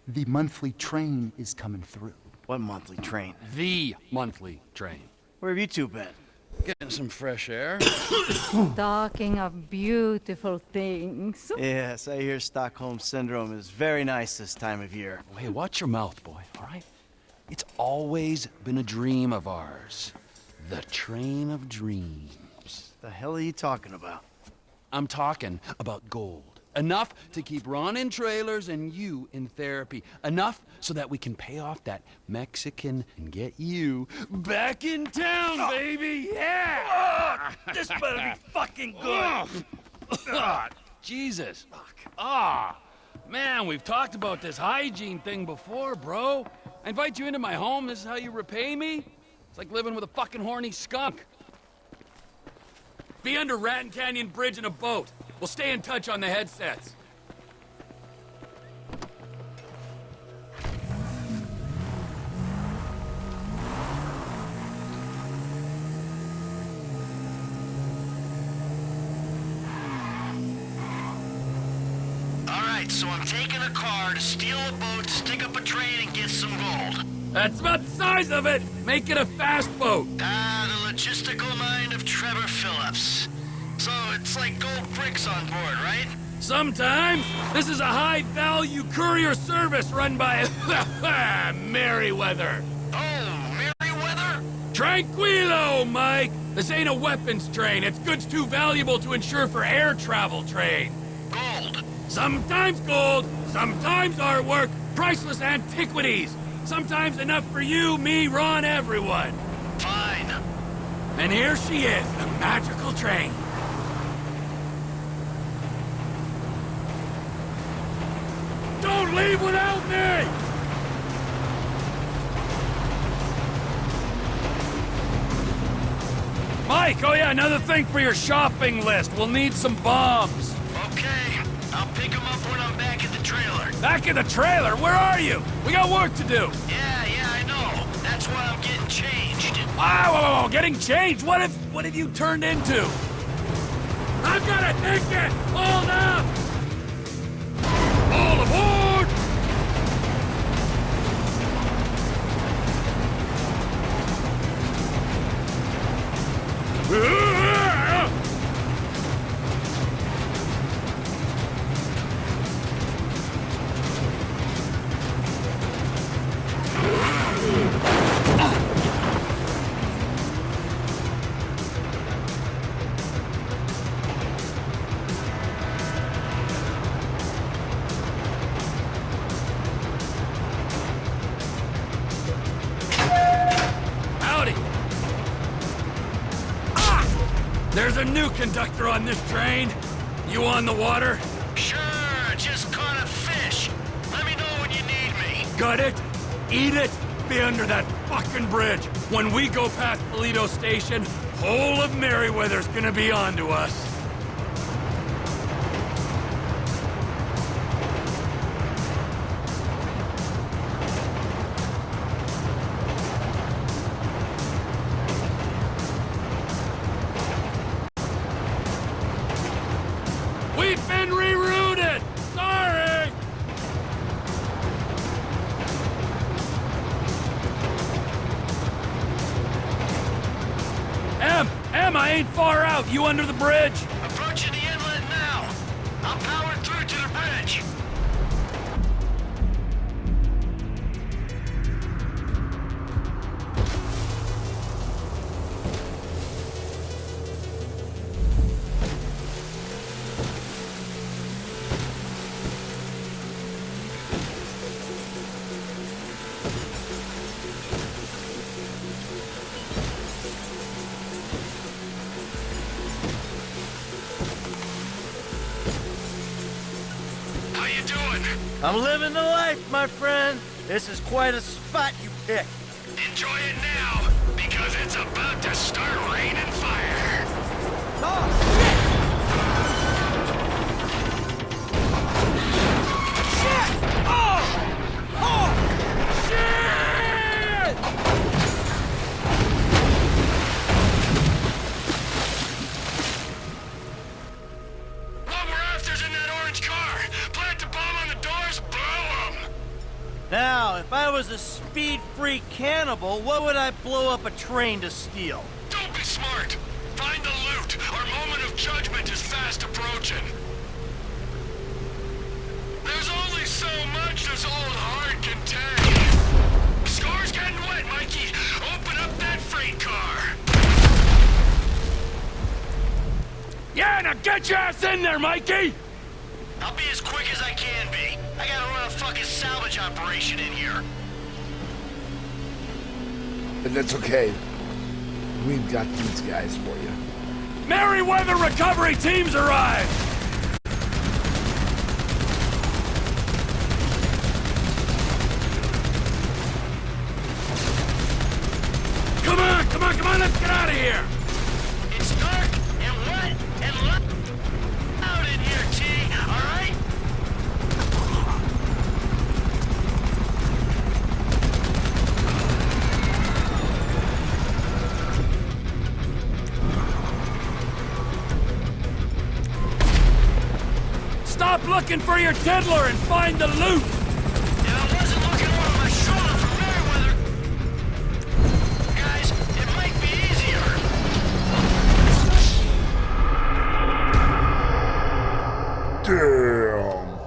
the monthly train is coming through. What monthly train? The monthly train. Where have you two been? Getting some fresh air. Talking of beautiful things. Yes, I hear Stockholm Syndrome is very nice this time of year. Hey, watch your mouth, boy, all right? It's always been a dream of ours. The train of dreams. The hell are you talking about? I'm talking about gold. Enough to keep Ron in trailers and you in therapy. Enough so that we can pay off that Mexican and get you back in town, baby! Yeah! This better be fucking good. Jesus. Man, we've talked about this hygiene thing before, bro. I invite you into my home, this is how you repay me? It's like living with a fucking horny skunk. Be under Raton Canyon Bridge in a boat. We'll stay in touch on the headsets. Alright, so I'm taking a car to steal a boat, stick up a train, and get some gold. That's about the size of it! Make it a fast boat! The logistical mind of Trevor Phillips. So it's like gold bricks on board, right? Sometimes. This is a high-value courier service run by Merryweather. Oh, Merryweather? Tranquilo, Mike! This ain't a weapons train. It's goods too valuable to insure for air travel trade. Gold. Sometimes gold, sometimes artwork, priceless antiquities. Sometimes enough for you, me, Ron, everyone. Fine. And here she is, the magical train. Don't leave without me! Mike, oh yeah, another thing for your shopping list. We'll need some bombs. Okay, I'll pick them up when I'm back at the trailer. Back in the trailer? Where are you? We got work to do. Yeah, I know. That's why I'm getting changed. Oh, getting changed? What have you turned into? I've got a ticket! Hold up! All aboard! Howdy! There's a new conductor on this train. You on the water? Sure, just caught a fish. Let me know when you need me. Gut it, eat it, be under that fucking bridge. When we go past Toledo Station, whole of Merryweather's gonna be onto us. We've been rerouted! Sorry! Em, I ain't far out. You under the bridge? Approaching the inlet now. I'll power through to the bridge. I'm living the life, my friend. This is quite a spot you picked. Enjoy it now, because it's about to start raining fire. Oh, shit! Shit! Oh! Oh! Shit! What we're after's in that orange car. Plant the bomb on the doors, blow them. Now, if I was a speed-free cannibal, what would I blow up a train to steal? Don't be smart. Find the loot. Our moment of judgment is fast approaching. There's only so much this old heart can take. Score's getting wet, Mikey. Open up that freight car. Yeah, now get your ass in there, Mikey! I'll be as quick as I can be. I gotta run a fucking salvage operation in here. But that's okay. We've got these guys for you. Merryweather recovery teams arrived! Come on, come on, come on, let's get out of here! It's dark and wet and loud in here, T, alright? Stop looking for your diddler and find the loot! If I wasn't looking over my shoulder for Merryweather, guys, it might be easier. Damn.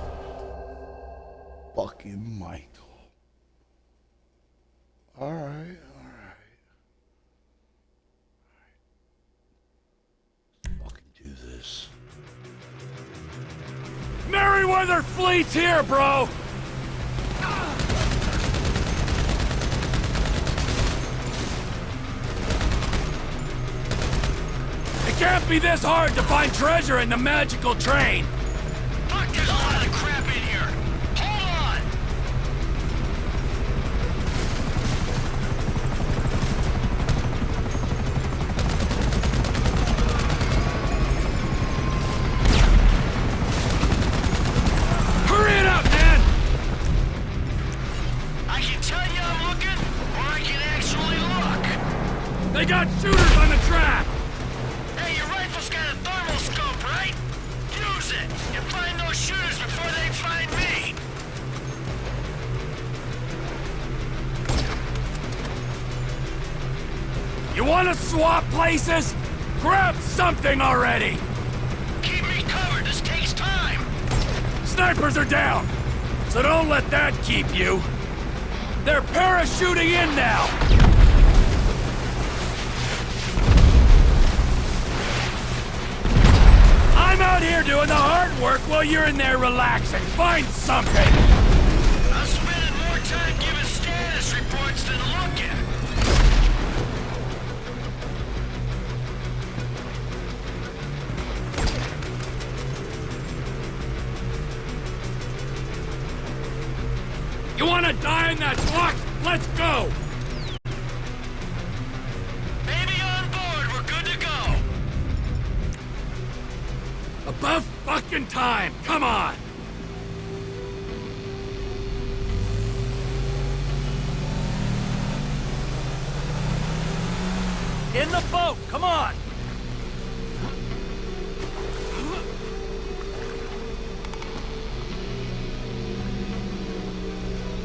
Fucking Michael. Alright, alright. Fucking do this. Merryweather fleet's here, bro! It can't be this hard to find treasure in the magical train! Fuck, there's a lot of crap in here. Hold on. Hurry it up, man! I can tell you I'm looking, or I can actually look. They got shooters on the track! Hey, your rifle's got a thermal scope, right? Use it, and find those shooters before they find me. You wanna swap places? Grab something already! Keep me covered, this takes time. Snipers are down, so don't let that keep you. They're parachuting in now! I'm out here doing the hard work while you're in there relaxing. Find something! I'm spending more time giving status reports than looking. You wanna die in that box? Let's go! Baby on board, we're good to go. About fucking time! Come on! In the boat, come on!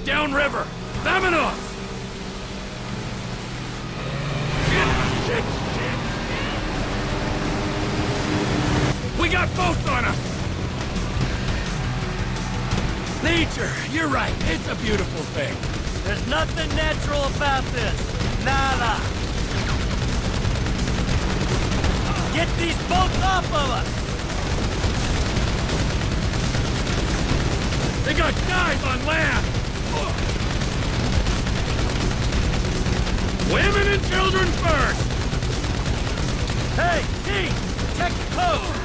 Downriver! Vámonos! Shit, shit. We got boats on us! Nature, you're right. It's a beautiful thing. There's nothing natural about this. Nada. Get these boats off of us! They got guys on land! Women and children first! Hey, T! Check the code!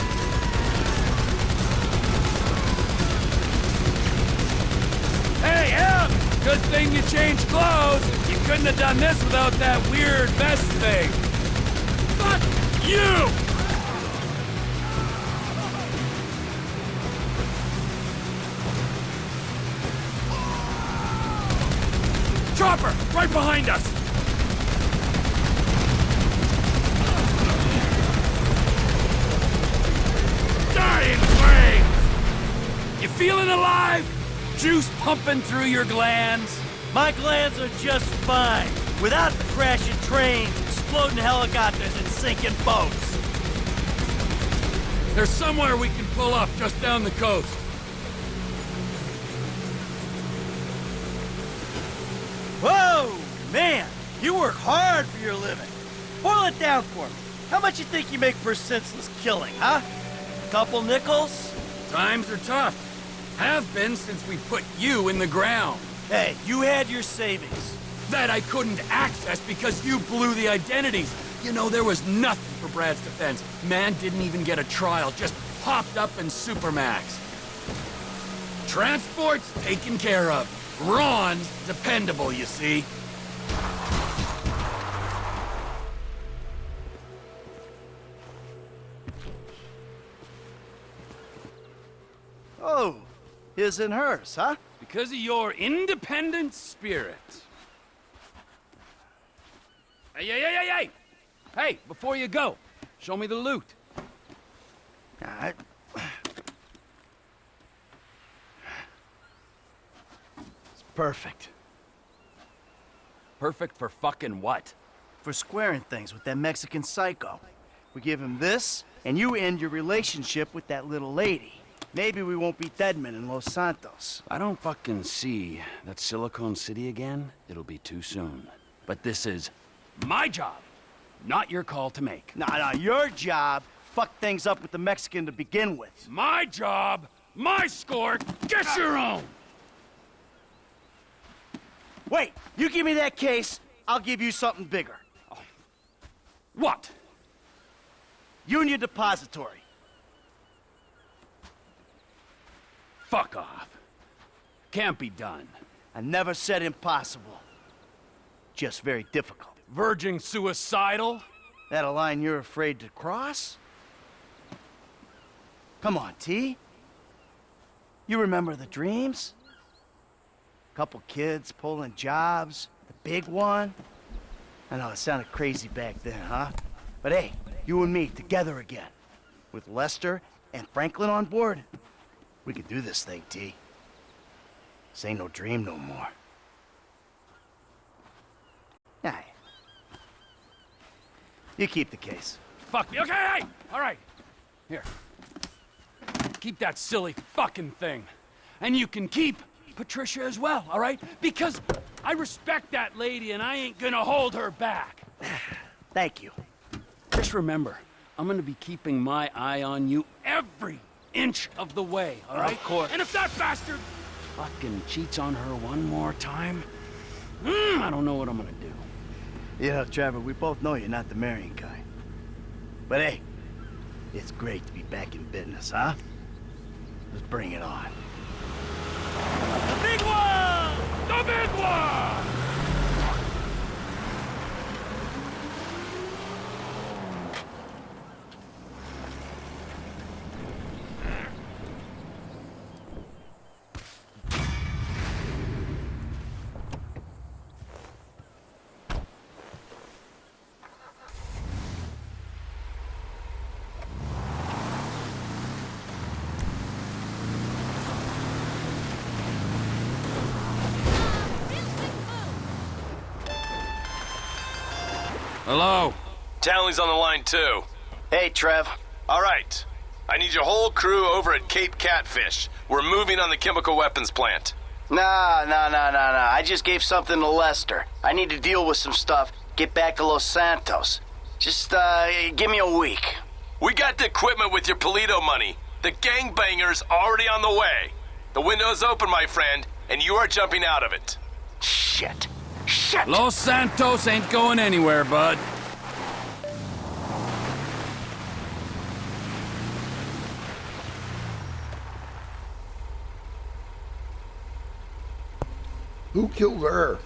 Good thing you changed clothes. You couldn't have done this without that weird vest thing. Fuck you! Chopper, right behind us! Dying flames! You feeling alive? Juice pumping through your glands? My glands are just fine. Without the crashing trains, exploding helicopters, and sinking boats. There's somewhere we can pull up just down the coast. Whoa! Man, you work hard for your living. Boil it down for me. How much you think you make for a senseless killing, huh? Couple nickels? Times are tough. Have been since we put you in the ground. Hey, you had your savings. That I couldn't access because you blew the identities. You know, there was nothing for Brad's defense. Man didn't even get a trial, just popped up in Supermax. Transport's taken care of. Ron's dependable, you see. Oh, his and hers, huh? Because of your independent spirit. Hey! Hey, before you go, show me the loot. All right. It's perfect. Perfect for fucking what? For squaring things with that Mexican psycho. We give him this, and you end your relationship with that little lady. Maybe we won't be dead men in Los Santos. I don't fucking see that Silicon City again. It'll be too soon. But this is my job, not your call to make. Nah, your job. Fuck things up with the Mexican to begin with. My job, my score, get your own! Wait, you give me that case, I'll give you something bigger. What? Union Depository. Fuck off. Can't be done. I never said impossible. Just very difficult. Verging suicidal? That a line you're afraid to cross? Come on, T. You remember the dreams? Couple kids pulling jobs, the big one. I know it sounded crazy back then, huh? But hey, you and me together again. With Lester and Franklin on board, we can do this thing, T. This ain't no dream no more. Nah. You keep the case. Fuck me. Okay, hey! All right. Here. Keep that silly fucking thing. And you can keep Patricia as well, all right? Because I respect that lady and I ain't gonna hold her back. Thank you. Just remember, I'm gonna be keeping my eye on you every inch of the way, all right? Of course. And if that bastard fucking cheats on her one more time, I don't know what I'm gonna do. You know, Trevor, we both know you're not the marrying kind. But hey, it's great to be back in business, huh? Let's bring it on. The big one! The big one! Hello? Townley's on the line, too. Hey, Trev. All right. I need your whole crew over at Cape Catfish. We're moving on the chemical weapons plant. Nah. I just gave something to Lester. I need to deal with some stuff, get back to Los Santos. Just, give me a week. We got the equipment with your Polito money. The gangbanger's already on the way. The window's open, my friend, and you are jumping out of it. Shit. Los Santos ain't going anywhere, bud. Who killed her?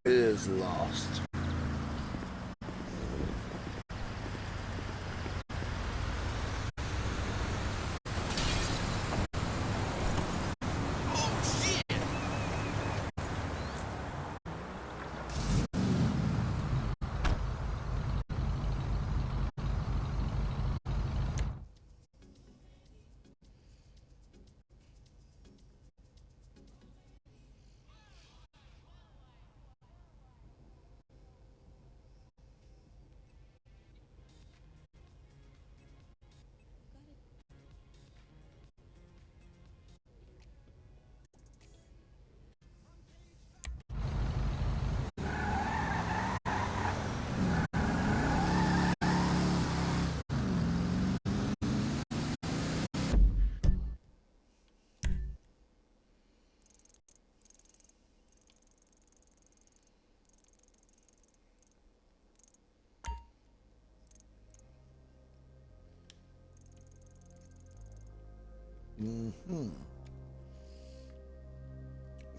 It is lost.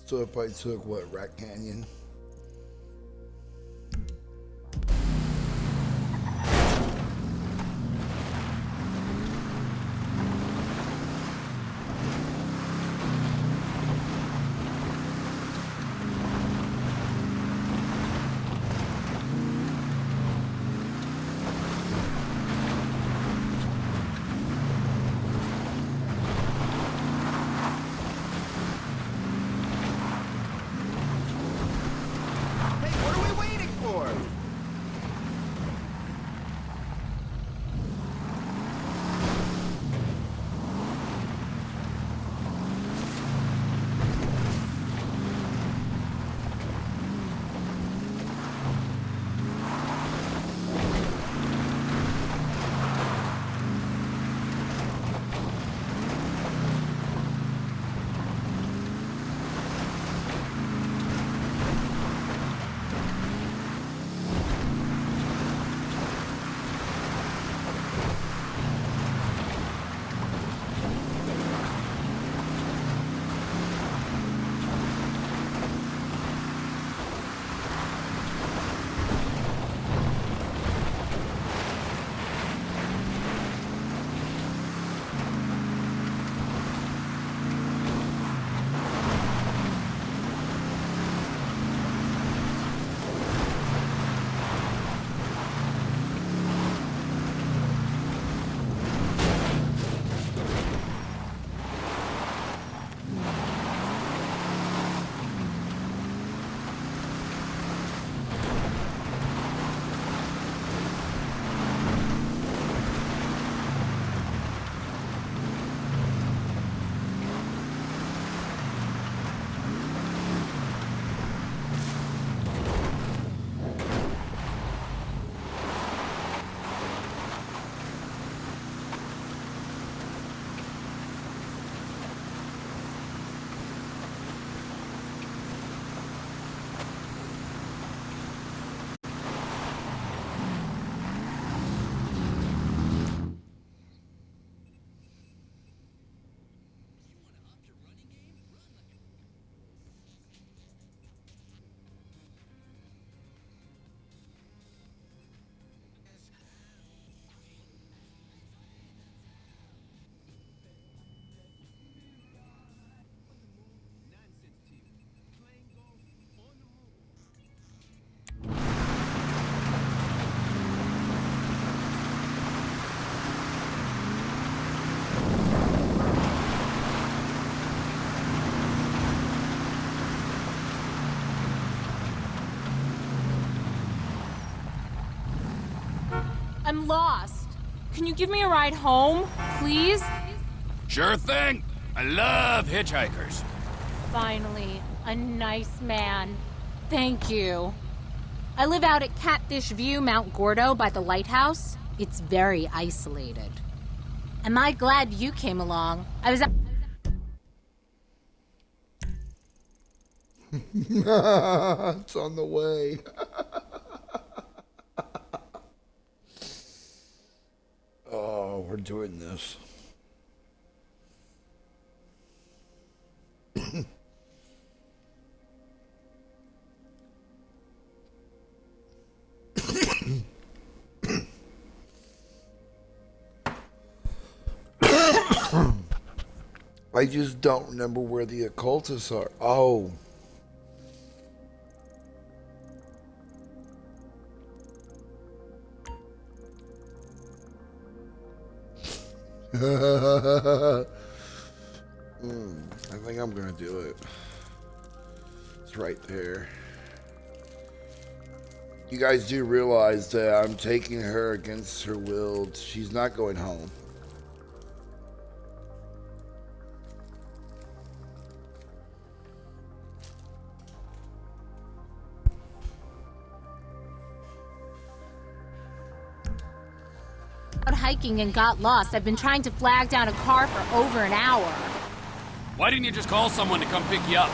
So if I took what, Rat Canyon? lost. Can you give me a ride home, please? Sure thing. I love hitchhikers. Finally, a nice man. Thank you. I live out at Catfish View, Mount Gordo, by the lighthouse. It's very isolated. Am I glad you came along? I was... It's on the way. Oh, we're doing this. I just don't remember where the occultists are. Oh. I think I'm gonna do it. It's right there. You guys do realize that I'm taking her against her will. She's not going home. Out hiking and got lost. I've been trying to flag down a car for over an hour. Why didn't you just call someone to come pick you up?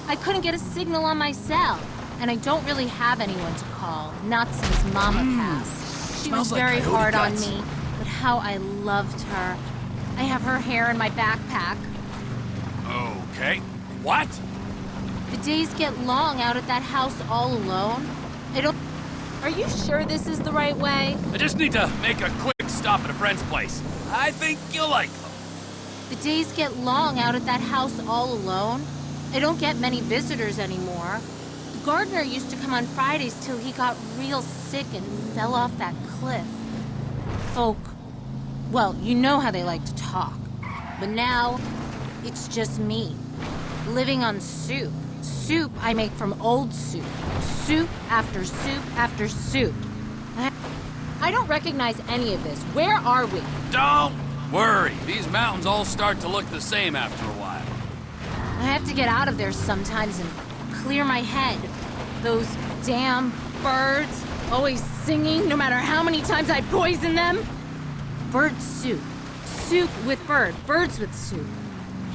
I couldn't get a signal on my cell, and I don't really have anyone to call. Not since Mama passed. She was Smells like very coyote hard guts. on me, but how I loved her. I have her hair in my backpack. Okay. What? The days get long out at that house all alone. Are you sure this is the right way? I just need to make a quick stop at a friend's place. I think you'll like them. The days get long out at that house all alone. I don't get many visitors anymore. The gardener used to come on Fridays till he got real sick and fell off that cliff. Folk, well, you know how they like to talk. But now, it's just me, living on soup. Soup I make from old soup. Soup after soup after soup. I don't recognize any of this. Where are we? Don't worry. These mountains all start to look the same after a while. I have to get out of there sometimes and clear my head. Those damn birds, always singing no matter how many times I poison them. Bird soup. Soup with bird. Birds with soup.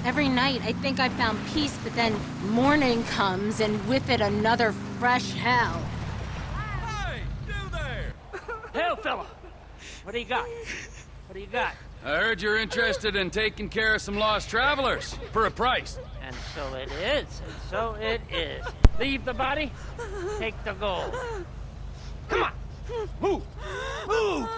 Every night I think I found peace, but then morning comes and with it another fresh hell. Hey, you there! Hey, fella. What do you got? What do you got? I heard you're interested in taking care of some lost travelers for a price. And so it is. And so it is. Leave the body, take the gold. Come on. Move. Move.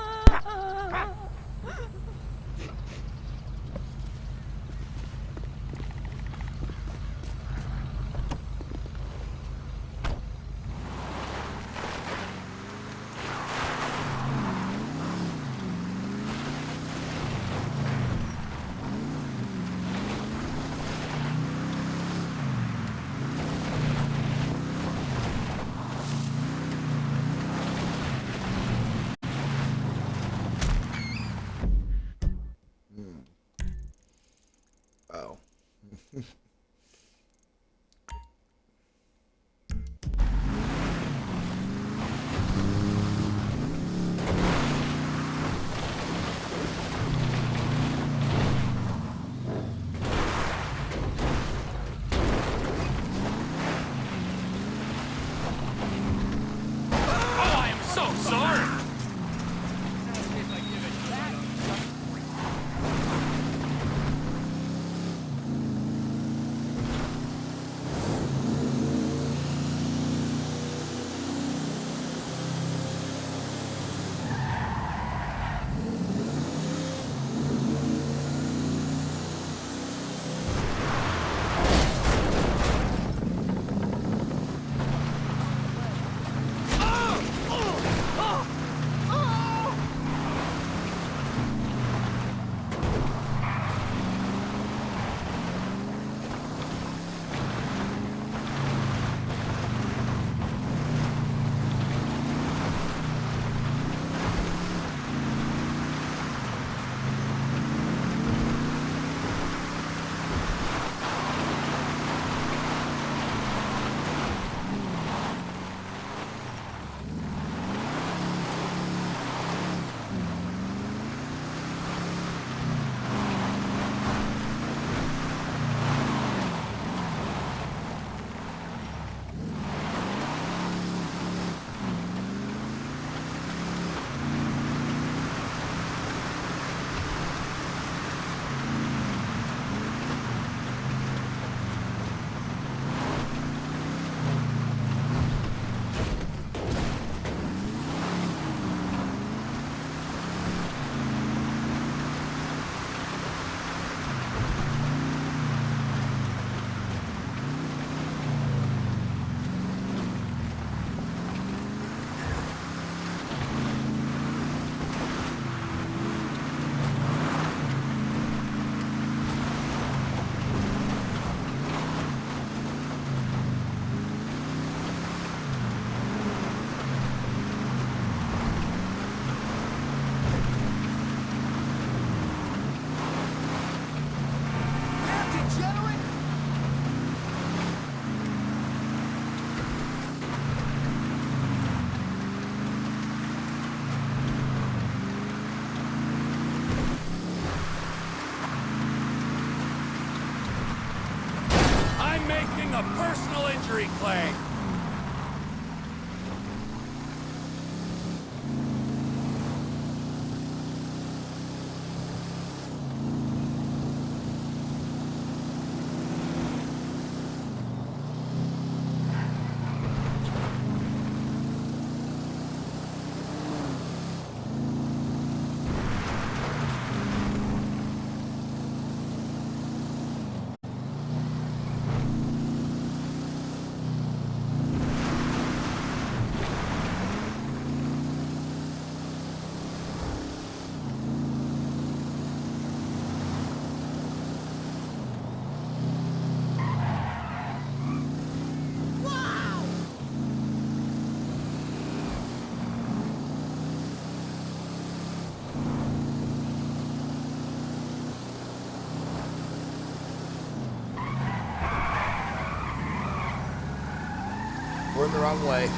Oh. Oh, I am so sorry. I'm making a personal injury claim. We're in the wrong way.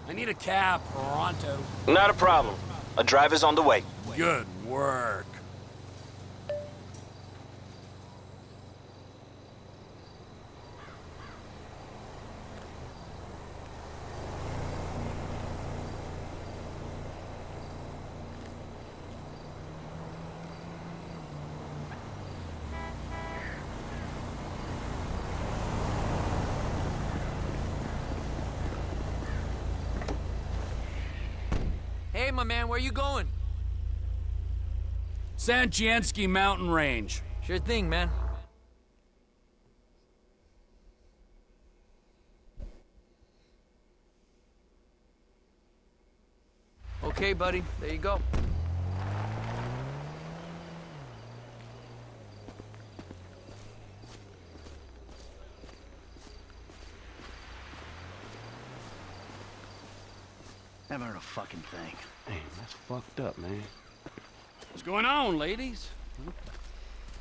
I need a cab, pronto. Not a problem. A driver's on the way. Good work. Hey, my man, where you going? Sanchiensky Mountain Range. Sure thing, man. Okay, buddy, there you go. Never heard a fucking thing. Damn, that's fucked up, man. What's going on, ladies?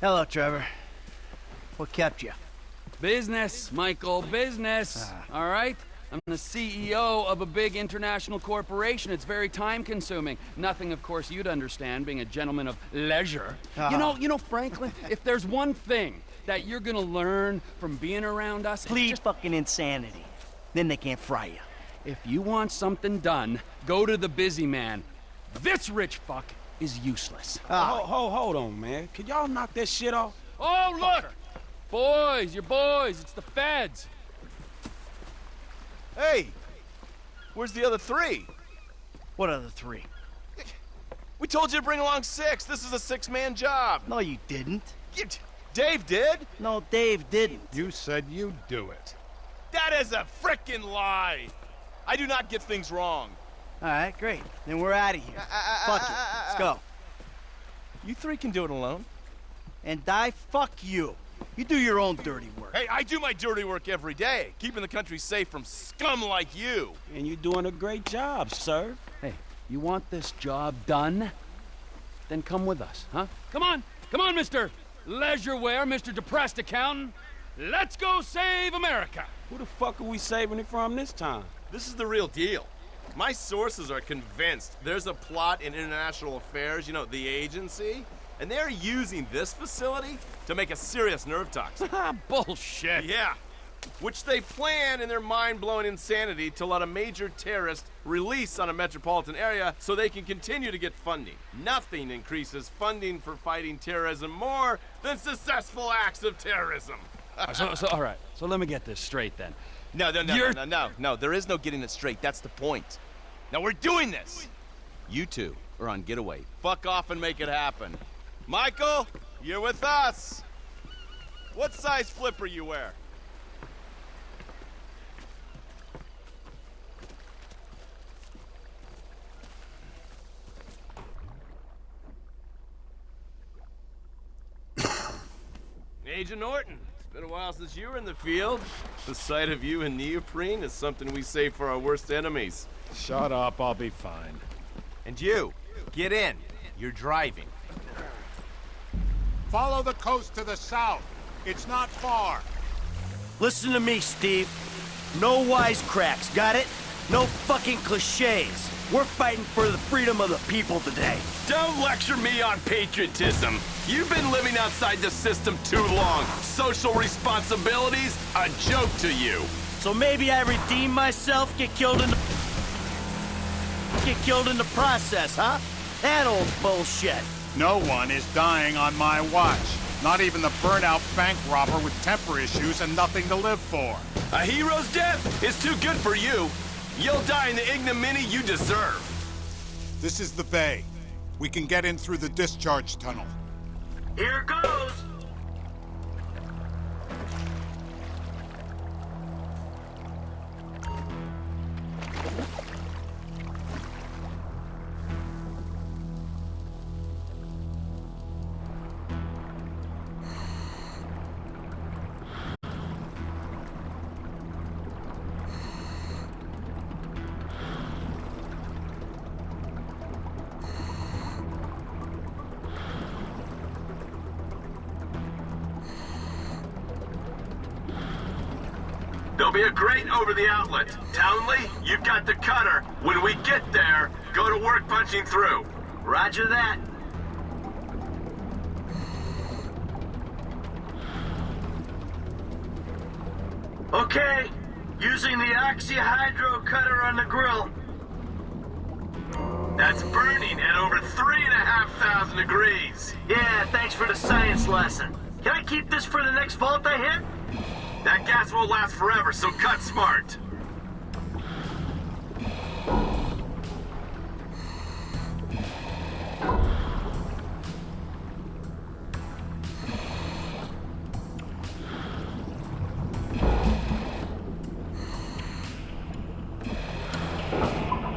Hello, Trevor. What kept you? Business, Michael, business. All right? I'm the CEO of a big international corporation. It's very time-consuming. Nothing, of course, you'd understand, being a gentleman of leisure. You know, Franklin, if there's one thing that you're gonna learn from being around us... Plead fucking insanity. Then they can't fry you. If you want something done, go to the busy man. This rich fuck is useless. Hold on, man. Could y'all knock that shit off? Oh, look! Boys, you're boys. It's the feds. Hey! Where's the other three? What other three? We told you to bring along 6. This is a 6-man job. No, you didn't. Dave did? No, Dave didn't. You said you'd do it. That is a frickin' lie. I do not get things wrong. All right, great. Then we're out of here. Fuck it. Let's go. You 3 can do it alone. And fuck you. You do your own dirty work. Hey, I do my dirty work every day, keeping the country safe from scum like you. And you're doing a great job, sir. Hey, you want this job done? Then come with us, huh? Come on, Mr. Leisureware, Mr. Depressed Accountant. Let's go save America. Who the fuck are we saving it from this time? This is the real deal. My sources are convinced there's a plot in international affairs, you know, the agency, and they're using this facility to make a serious nerve toxin. Bullshit. Yeah. Which they plan in their mind-blowing insanity to let a major terrorist release on a metropolitan area so they can continue to get funding. Nothing increases funding for fighting terrorism more than successful acts of terrorism. All right, so let me get this straight then. No, there is no getting it straight. That's the point. Now we're doing this. You 2 are on getaway. Fuck off and make it happen. Michael, you're with us. What size flipper you wear? Agent Norton. It's been a while since you were in the field. The sight of you in neoprene is something we save for our worst enemies. Shut up, I'll be fine. And you, Get in. You're driving. Follow the coast to the south. It's not far. Listen to me, Steve. No wisecracks, got it? No fucking cliches. We're fighting for the freedom of the people today. Don't lecture me on patriotism. You've been living outside the system too long. Social responsibilities, a joke to you. So maybe I redeem myself, get killed in the process, huh? That old bullshit. No one is dying on my watch. Not even the burnout bank robber with temper issues and nothing to live for. A hero's death is too good for you. You'll die in the ignominy you deserve. This is the bay. We can get in through the discharge tunnel. Here goes. There'll be a grate over the outlet. Townley, you've got the cutter. When we get there, go to work punching through. Roger that. Okay, using the oxyhydro cutter on the grill. That's burning at over 3,500 degrees. Yeah, thanks for the science lesson. Can I keep this for the next vault I hit? That gas won't last forever, so cut smart.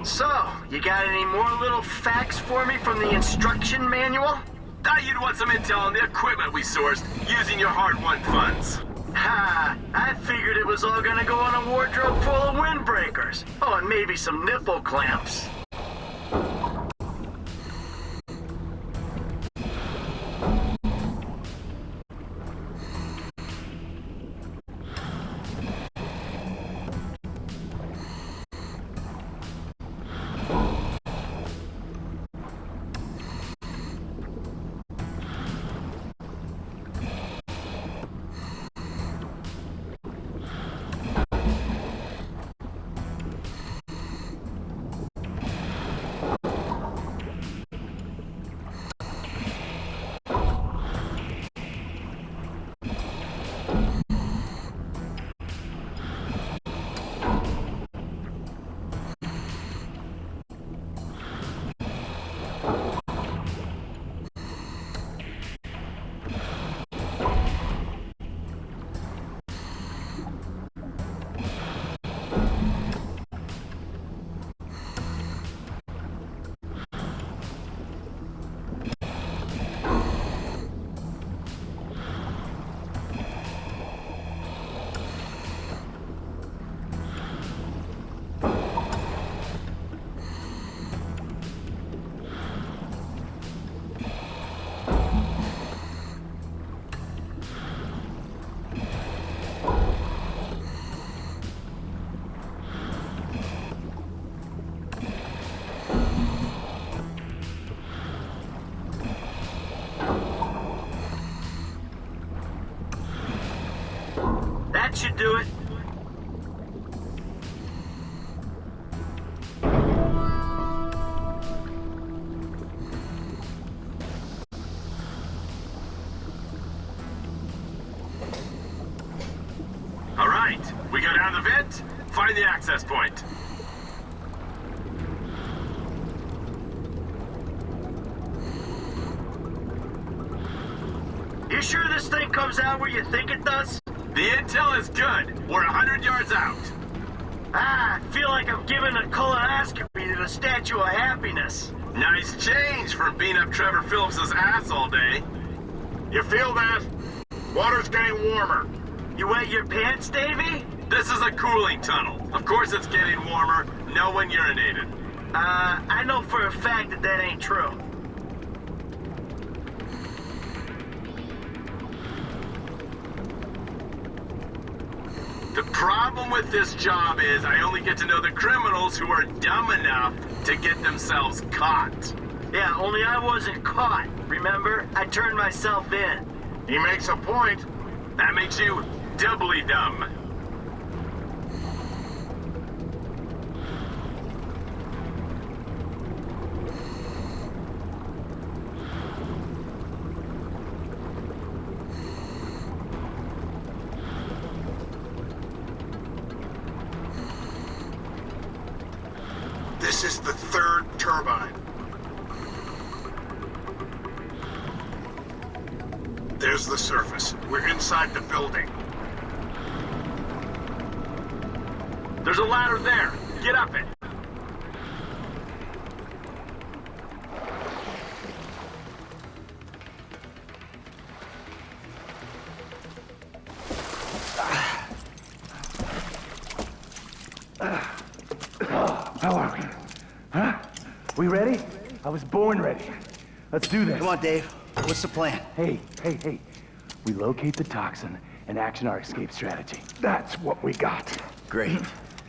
So, you got any more little facts for me from the instruction manual? Thought you'd want some intel on the equipment we sourced using your hard-won funds. Ha! I figured it was all gonna go on a wardrobe full of windbreakers. Oh, and maybe some nipple clamps. That should do it. All right, we go down the vent, find the access point. You sure this thing comes out where you think it does? The intel is good. We're 100 yards out. Ah, I feel like I'm giving a colonoscopy to the Statue of Happiness. Nice change from beating up Trevor Phillips's ass all day. You feel that? Water's getting warmer. You wet your pants, Davy? This is a cooling tunnel. Of course it's getting warmer. No one urinated. I know for a fact that that ain't true. The problem with this job is I only get to know the criminals who are dumb enough to get themselves caught. Yeah, only I wasn't caught, remember? I turned myself in. He makes a point. That makes you doubly dumb. This is the third turbine. There's the surface. We're inside the building. There's a ladder there. Get up it. How are we? Huh? We ready? I was born ready. Let's do this. Come on, Dave. What's the plan? Hey. We locate the toxin and action our escape strategy. That's what we got. Great.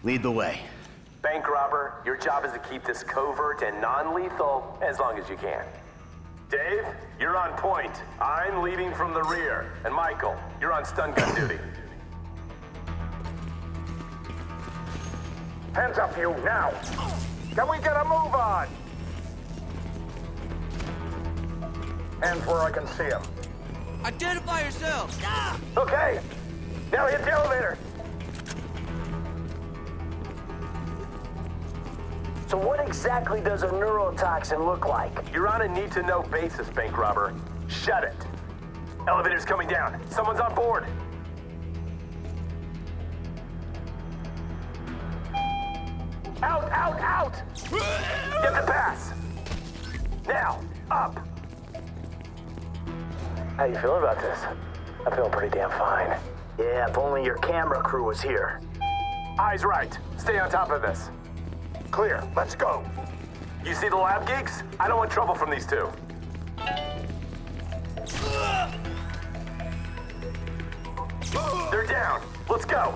Lead the way. Bank robber, your job is to keep this covert and non-lethal as long as you can. Dave, you're on point. I'm leading from the rear. And Michael, you're on stun gun duty. Hands up, you, now! Can we get a move on? Hands where I can see them. Identify yourselves! Okay, now hit the elevator. So what exactly does a neurotoxin look like? You're on a need-to-know basis, bank robber. Shut it. Elevator's coming down. Someone's on board. Out! Get the pass. Now, up. How you feeling about this? I'm feeling pretty damn fine. Yeah, if only your camera crew was here. Eyes right. Stay on top of this. Clear. Let's go. You see the lab geeks? I don't want trouble from these two. They're down. Let's go.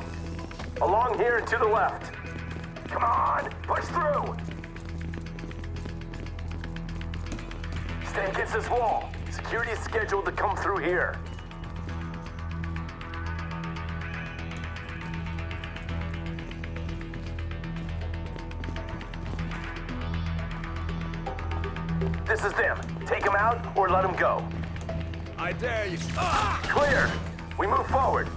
Along here and to the left. Come on, push through. Stay against this wall. Security is scheduled to come through here. This is them. Take them out or let them go. I dare you. Clear. We move forward.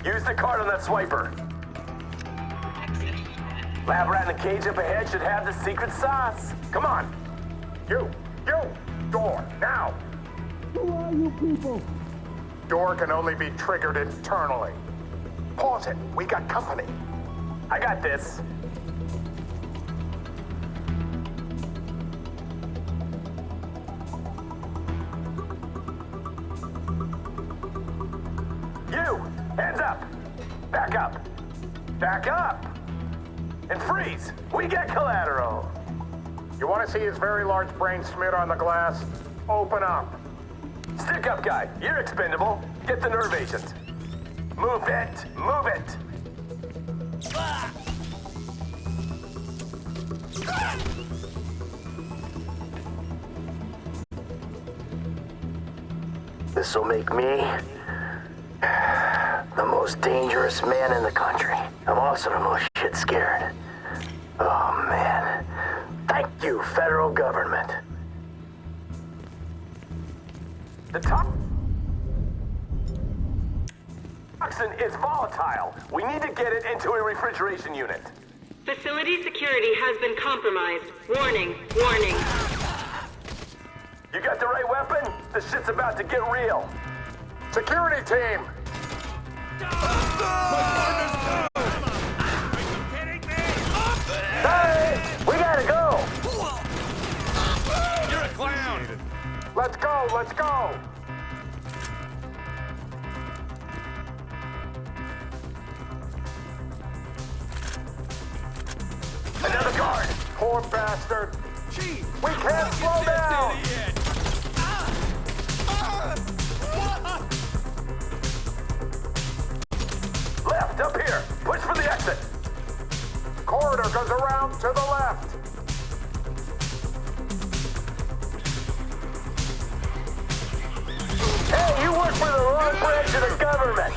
Use the card on that swiper. Lab rat in the cage up ahead should have the secret sauce. Come on. You! Door, now! Who are you people? Door can only be triggered internally. Pause it. We got company. I got this. You! Hands up! Back up! Back up! And freeze! We get collateral! You want to see his very large brain smeared on the glass? Open up. Stick up, guy. You're expendable. Get the nerve agent. Move it! Move it! This'll make me the most dangerous man in the country. I'm also the most shit scared. Oh, man. Thank you, federal government. The toxin is volatile. We need to get it into a refrigeration unit. Facility security has been compromised. Warning. You got the right weapon? This shit's about to get real. Security team! Hey! We gotta go! You're a clown! Let's go! poor bastard. We can't slow down. Left, up here. Push for the exit. Corridor goes around to the left. Hey, you work for the wrong branch of the government.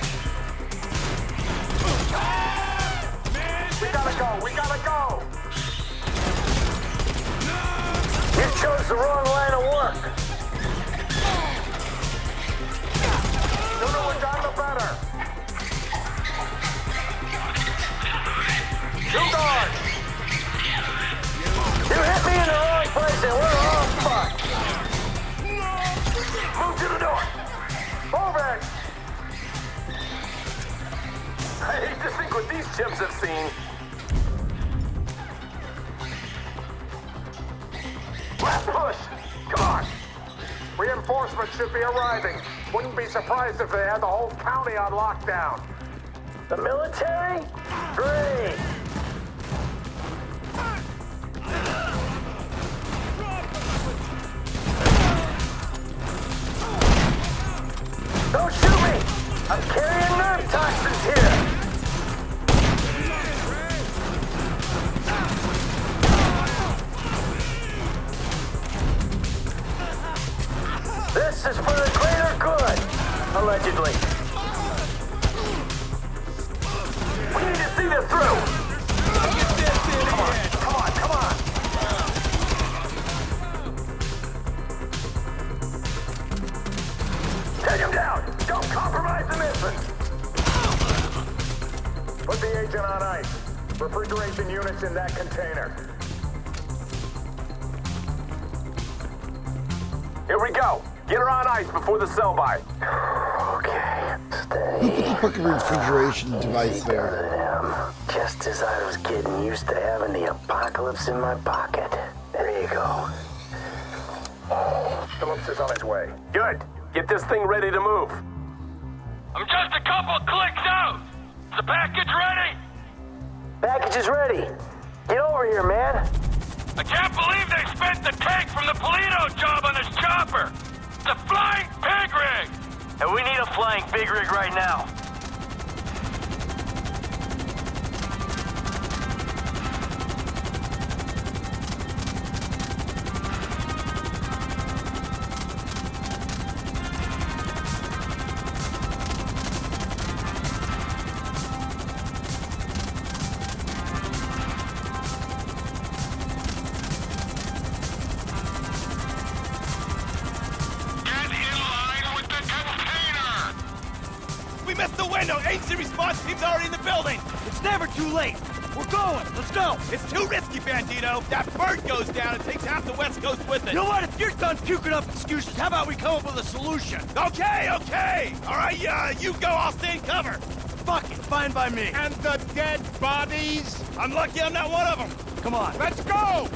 We gotta go. We gotta go. You chose the wrong line of work. Sooner we're done, the better. Two guards. You hit me in the wrong place and we're all fucked. Move to the door. Move it. I hate to think what these chimps have seen. Left push. Come on. Reinforcements should be arriving. Wouldn't be surprised if they had the whole county on lockdown. The military? Great. Don't shoot me! I'm carrying nerve toxins here! This is for the greater good, allegedly. We need to see this through. Come on, come on. Take him down! Don't compromise the mission! Put the agent on ice. Refrigeration units in that container. Here we go. Get her on ice before the sell-by. Okay, Who put the fucking refrigeration device there? Just as I was getting used to having the apocalypse in my pocket. There you go. Phillips is on his way. Good. Get this thing ready to move. I'm just a couple clicks out. Is the package ready? Package is ready. Get over here, man. I can't believe they spent the tank from the Polito job on this chopper. It's a flying pig rig. And we need a flying big rig right now. We missed the window! Agency response team's already in the building! It's never too late! We're going! Let's go! It's too risky, Bandito. That bird goes down and takes half the West Coast with it. You know what? If you're done puking up excuses, how about we come up with a solution? Okay. All right, you go. I'll stay in cover. Fuck it, fine by me. And the dead bodies? I'm lucky I'm not one of them. Come on. Let's go!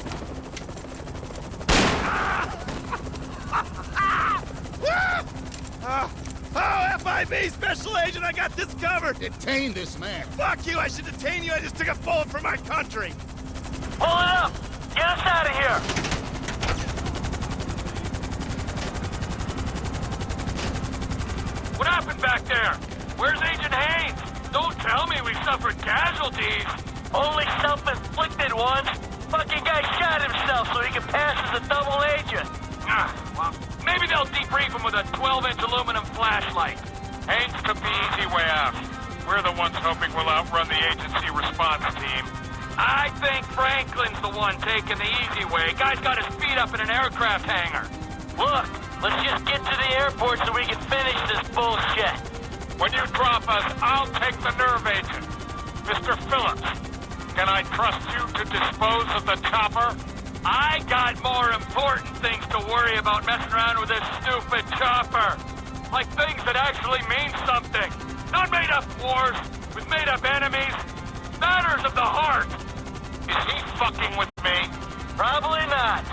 Oh, FIB Special Agent, I got this covered. Detain this man. Fuck you, I should detain you. I just took a bullet for my country. Pull it up. Get us out of here. What happened back there? Where's Agent Haynes? Don't tell me we suffered casualties. Only self-inflicted ones. Fucking guy shot himself so he could pass as a double agent. Well, maybe they'll debrief him with a 12-inch aluminum flashlight. Haynes took the easy way out. We're the ones hoping we'll outrun the agency response team. I think Franklin's the one taking the easy way. Guy's got his feet up in an aircraft hangar. Look, let's just get to the airport so we can finish this bullshit. When you drop us, I'll take the nerve agent. Mr. Phillips, can I trust you to dispose of the chopper? I got more important things to worry about messing around with this stupid chopper. Like things that actually mean something. Not made-up wars with made-up enemies. Matters of the heart. Is he fucking with me? Probably not.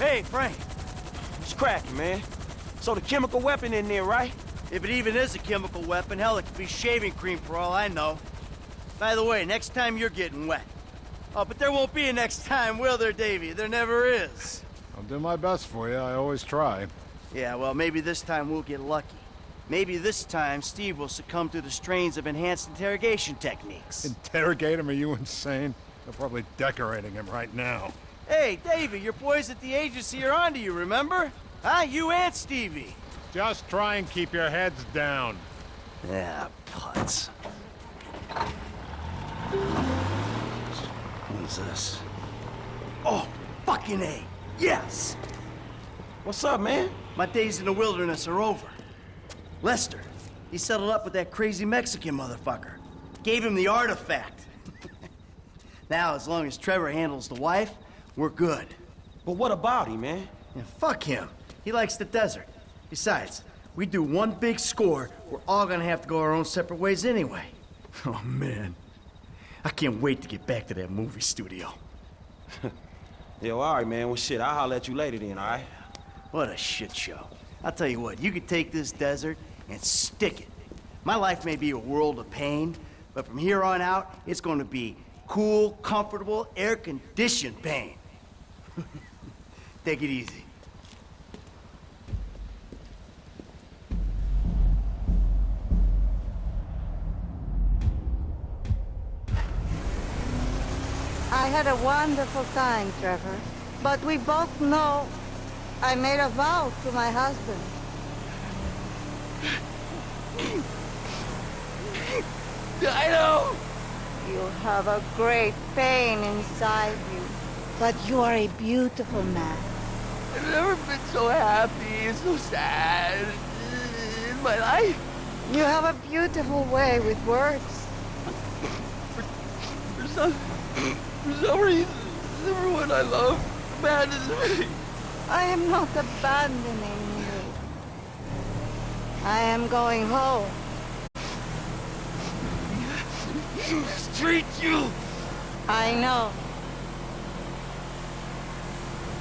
Hey, Frank. What's cracking, man? So the chemical weapon in there, right? If it even is a chemical weapon, hell, it could be shaving cream for all I know. By the way, next time you're getting wet. Oh, but there won't be a next time, will there, Davey? There never is. I'll do my best for you. I always try. Yeah, well, maybe this time we'll get lucky. Maybe this time Steve will succumb to the strains of enhanced interrogation techniques. Interrogate him? Are you insane? They're probably decorating him right now. Hey, Davey, your boys at the agency are onto you, remember? Huh? You and Stevie. Just try and keep your heads down. Yeah, putz. What's this? Oh, fucking A. Yes! What's up, man? My days in the wilderness are over. Lester, he settled up with that crazy Mexican motherfucker. Gave him the artifact. Now, as long as Trevor handles the wife, we're good. But what about him, man? Yeah, fuck him. He likes the desert. Besides, we do one big score, we're all gonna have to go our own separate ways anyway. Oh, man. I can't wait to get back to that movie studio. Yo, all right, man. Well, shit, I'll holler at you later then, all right? What a shit show. I'll tell you what, you could take this desert and stick it. My life may be a world of pain, but from here on out, it's going to be cool, comfortable, air-conditioned pain. Take it easy. I had a wonderful time, Trevor. But we both know I made a vow to my husband. I know! You have a great pain inside you, but you are a beautiful man. I've never been so happy and so sad in my life. You have a beautiful way with words. For some reason, everyone I love abandons me. I am not abandoning you. I am going home. Mistreat you! I know.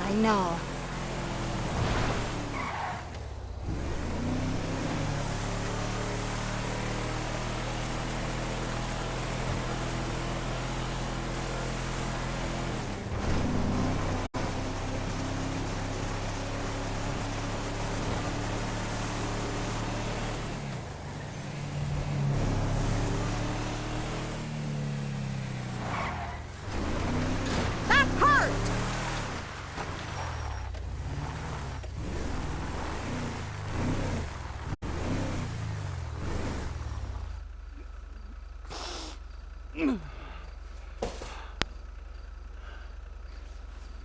I know.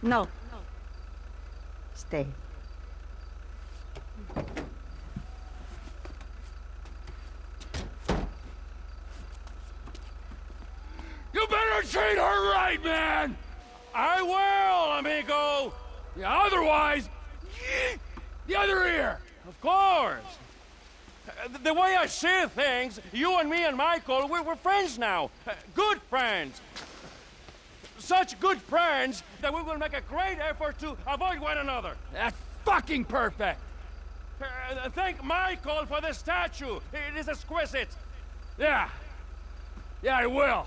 No. Stay. You better treat her right, man! I will, amigo! Yeah, otherwise, the other ear! Of course. The way I see things, you and me and Michael, we're friends now. Good friends. Such good friends that we will make a great effort to avoid one another. That's fucking perfect! Thank Michael for the statue. It is exquisite. Yeah. Yeah, I will.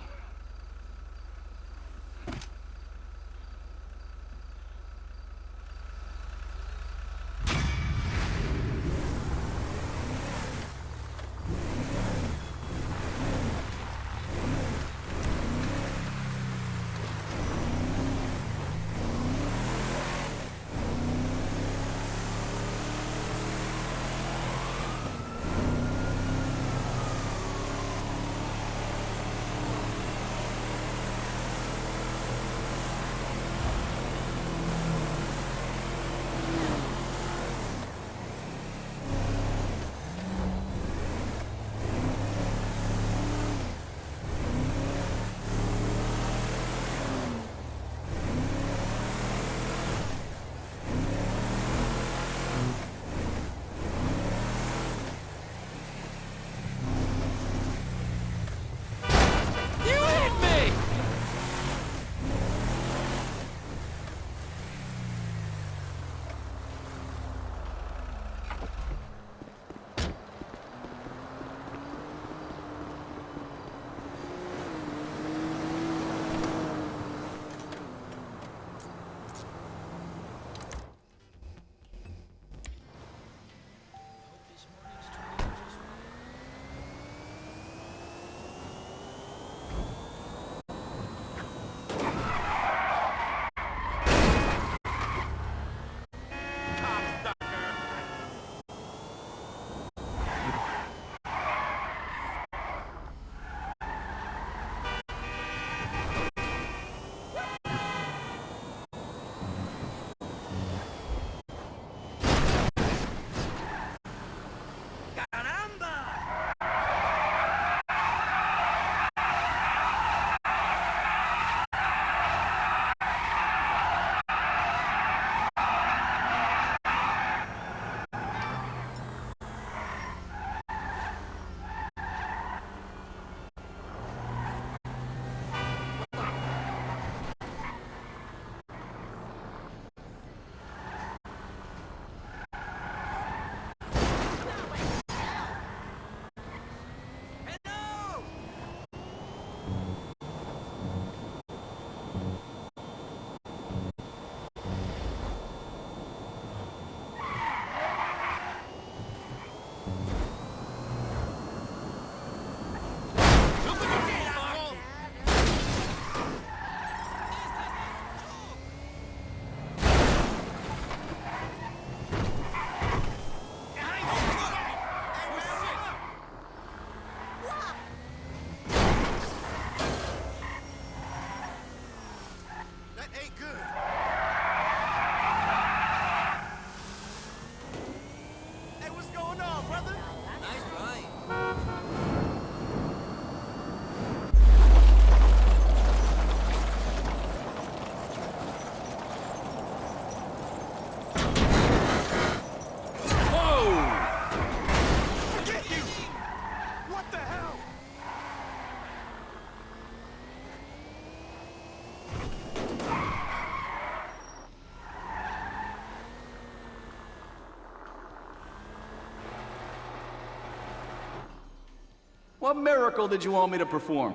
What miracle did you want me to perform?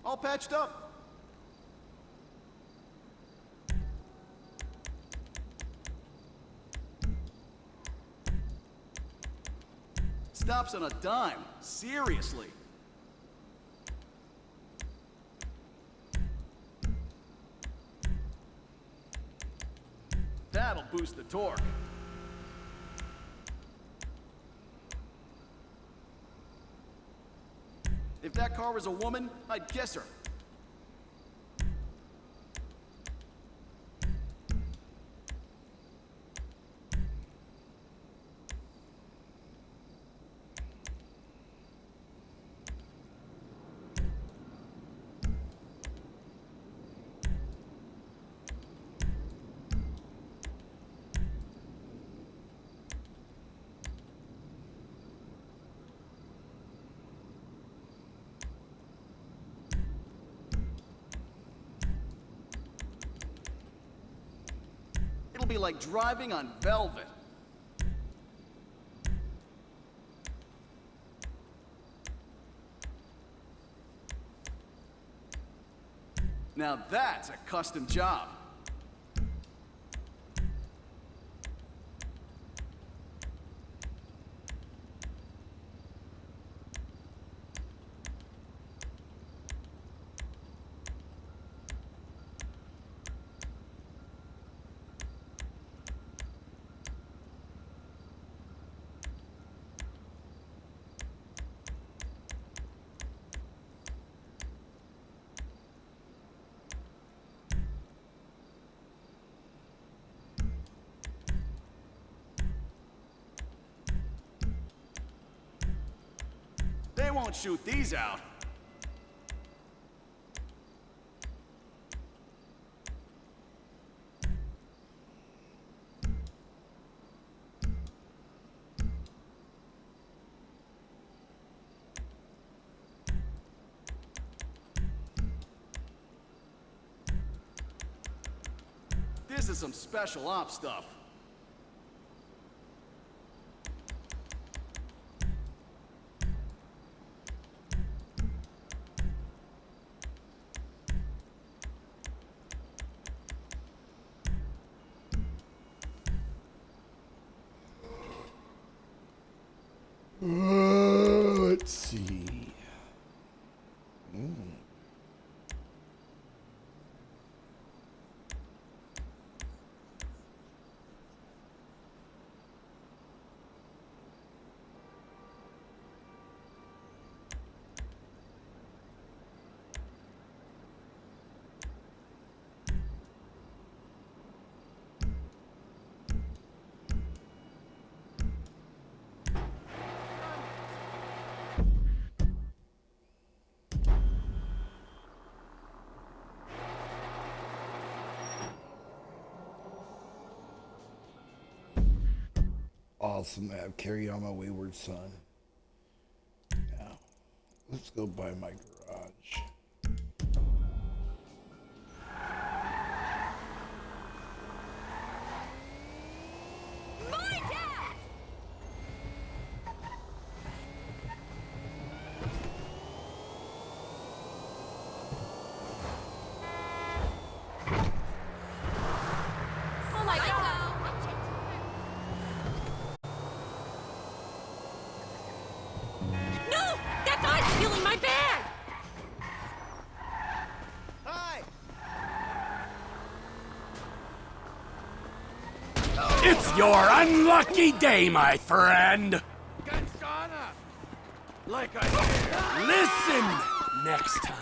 All patched up. Stops on a dime. Seriously. That'll boost the torque. If that car was a woman, I'd kiss her. It'll be like driving on velvet. Now that's a custom job. They won't shoot these out. This is some special ops stuff. Let's see. Awesome to have Carry On My Wayward Son. Now, let's go by my garage. Oh my God! No! That guy's stealing my bag! It's your unlucky day, my friend. Like I dare. Listen next time.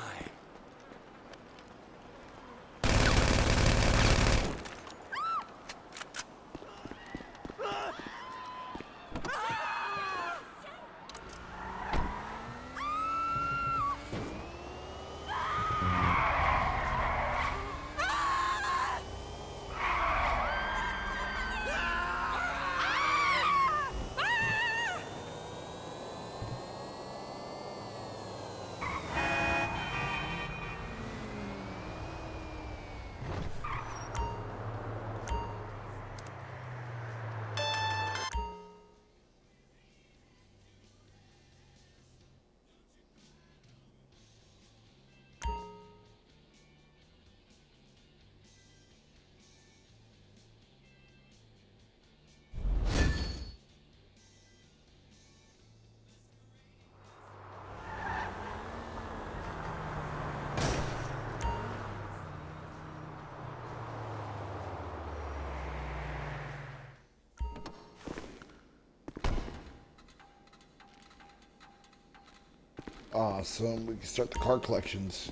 Awesome. We can start the car collections.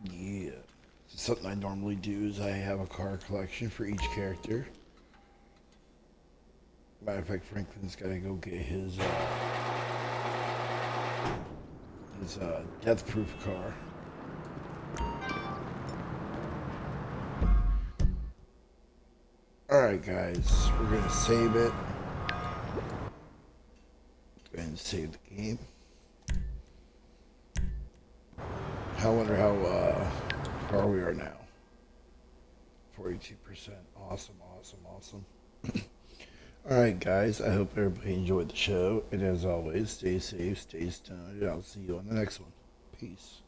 Yeah. Something I normally do is I have a car collection for each character. Matter of fact, Franklin's gotta go get his death-proof car. Alright guys, we're gonna save it. Go ahead and save the game. I wonder how far we are now. 42%. Awesome, awesome, awesome. Alright guys, I hope everybody enjoyed the show. And as always, stay safe, stay stoned, and I'll see you on the next one. Peace.